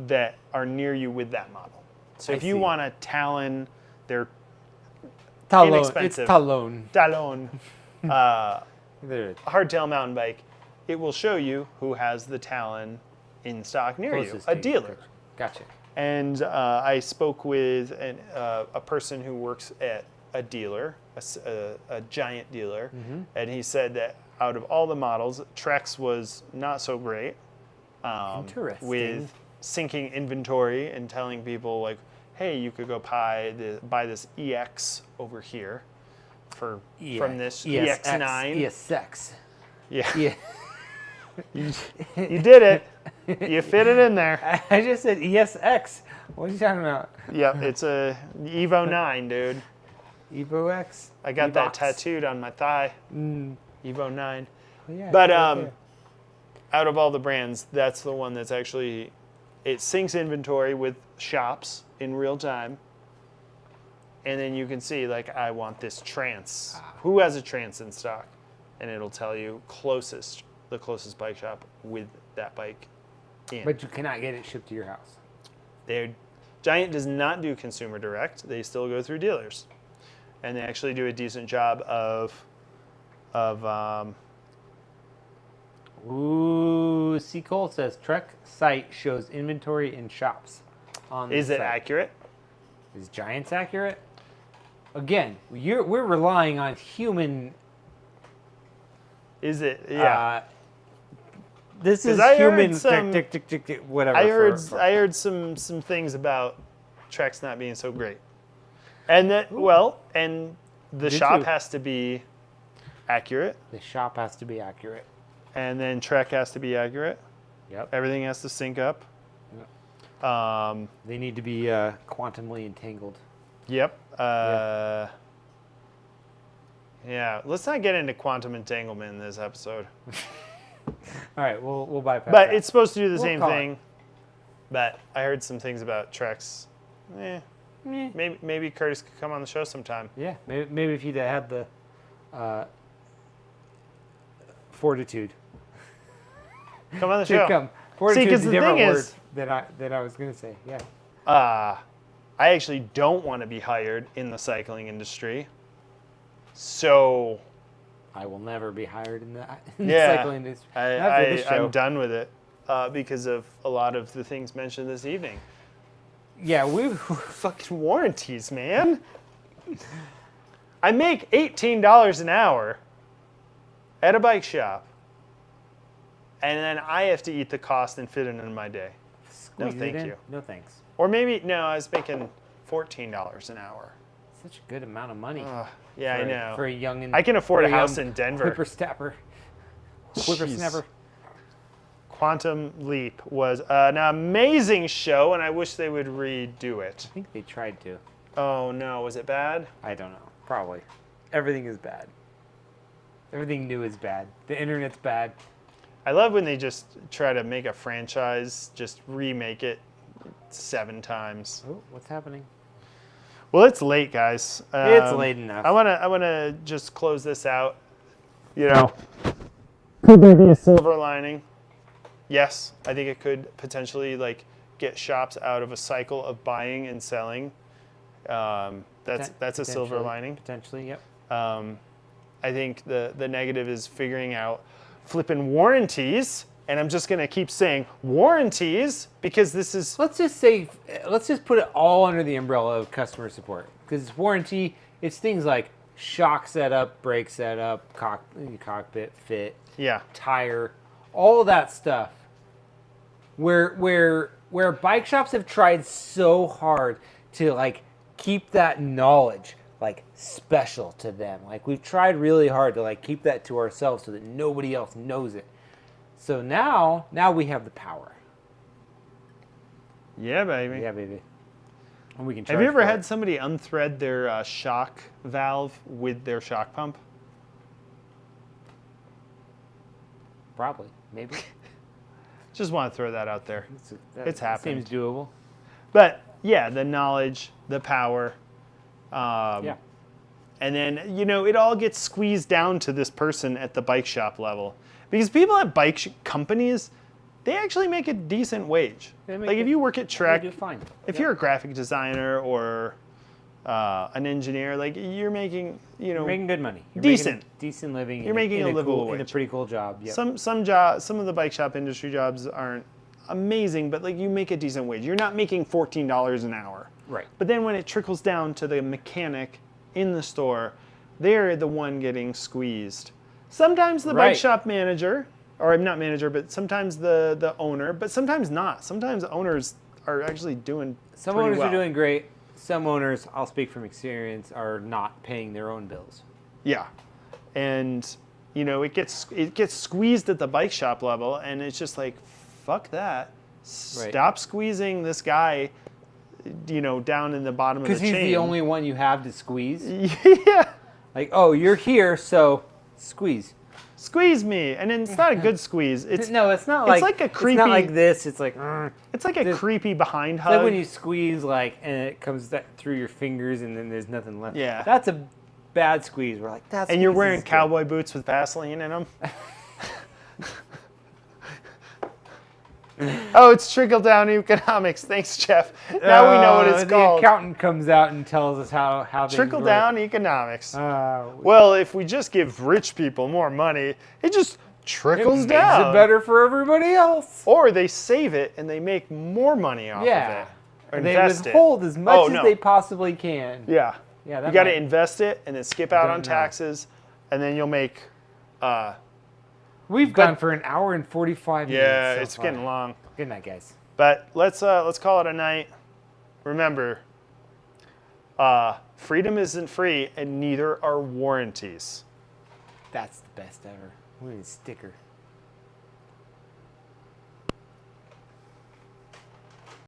that are near you with that model. So if you want a Talon, they're inexpensive. It's Talon. Talon. Hardtail mountain bike. It will show you who has the Talon in stock near you, a dealer. Gotcha. And I spoke with a person who works at a dealer, a Giant dealer, and he said that out of all the models, Trex was not so great with syncing inventory and telling people like, hey, you could go buy this EX over here from this EX9. ESX. Yeah. You did it. You fit it in there. I just said ESX. What are you talking about? Yep, it's a Evo 9, dude. Evo X? I got that tattooed on my thigh. Evo 9. Well, yeah, but out of all the brands, that's the one that's actually, it syncs inventory with shops in real time. And then you can see, like, I want this Trance. Who has a Trance in stock? And it'll tell you the closest bike shop with that bike in. But you cannot get it shipped to your house. Giant does not do consumer direct. They still go through dealers. And they actually do a decent job of Ooh, C. Cole says Trek site shows inventory in shops. Is it accurate? Is Giants accurate? Again, we're relying on human. Is it? Yeah. This is I human. heard Whatever. I heard some things about Trek's not being so great, and that and the shop has to be accurate. The shop has to be accurate. And then Trek has to be accurate. Yep. Everything has to sync up. Yep. They need to be quantumly entangled. Yep. Yeah. Let's not get into quantum entanglement in this episode. All right, we'll bypass But that. it's supposed to do the same thing. But I heard some things about Trek's. Maybe Curtis could come on the show sometime. Yeah, maybe if he'd had the fortitude. Come on the show. Come. Fortitude is a the different thing word is, that I was going to say. Yeah. I actually don't want to be hired in the cycling industry. So I will never be hired in the cycling industry. I'm done with it because of a lot of the things mentioned this evening. Yeah, we fucking warranties, man. I make $18 an hour at a bike shop, and then I have to eat the cost and fit it into my day. No, thank you. No thanks. Or maybe I was making $14 an hour. Such a good amount of money. I know. For a young, I can afford a house in Denver. Whippersnapper. Quantum Leap was an amazing show, and I wish they would redo it. I think they tried to. Oh no, was it bad? I don't know. Probably. Everything is bad. Everything new is bad. The internet's bad. I love when they just try to make a franchise, just remake it 7 times. Oh, what's happening? Well, it's late, guys. It's late enough. I wanna just close this out. Could there be a silver lining? Yes, I think it could potentially get shops out of a cycle of buying and selling. That's a silver lining. Potentially, yep. I think the negative is figuring out flipping warranties, and I'm just gonna keep saying warranties because this is. Let's just put it all under the umbrella of customer support because warranty. It's things like shock setup, brake setup, cockpit fit, tire, all of that stuff. Where bike shops have tried so hard to keep that knowledge special to them. We've tried really hard to keep that to ourselves so that nobody else knows it. So now we have the power. Yeah, baby. Yeah, baby. And we can. Have you ever had somebody unthread their shock valve with their shock pump? Probably, maybe. Just want to throw that out there. It's happened. Seems doable. But yeah, the knowledge, the power. And then, it all gets squeezed down to this person at the bike shop level. Because people at bike companies, they actually make a decent wage. If you work at Trek, they do fine. If you're a graphic designer or an engineer, you're making, you're making good money. You're decent living. You're making a livable wage. In a pretty cool job. Yep. Some of the bike shop industry jobs aren't amazing, but you make a decent wage. You're not making $14 an hour. Right. But then when it trickles down to the mechanic in the store, they're the one getting squeezed. Sometimes the bike shop manager, or not manager, but sometimes the owner, but sometimes not. Sometimes owners are actually doing Some owners are doing great. Some owners, I'll speak from experience, are not paying their own bills. Yeah. And it gets squeezed at the bike shop level, and it's just fuck that. Stop squeezing this guy down in the bottom of the chain. Because he's the only one you have to squeeze? Yeah. You're here, so squeeze. Squeeze me. And then it's not a good squeeze. It's not it's like a creepy... It's not like this. It's like... It's like a creepy behind hug. It's like when you squeeze, and it comes through your fingers, and then there's nothing left. Yeah. That's a bad squeeze. We're like, that's... And you're wearing cowboy boots with Vaseline in them. Oh, it's trickle-down economics. Thanks, Jeff. Now we know what it's called. The accountant comes out and tells us how they trickle-down economics. Well, if we just give rich people more money, it just trickles Makes down. it better for everybody else. Or they save it and they make more money off of it. Or And they invest withhold as much no. as they possibly can. Yeah. Yeah, You got to invest it and then skip out on Don't know. taxes, and then you'll make. We've gone for an hour and 45 minutes. Yeah, so it's far. getting long. Good night, guys. But let's call it a night. Remember, freedom isn't free, and neither are warranties. That's the best ever. We need a sticker.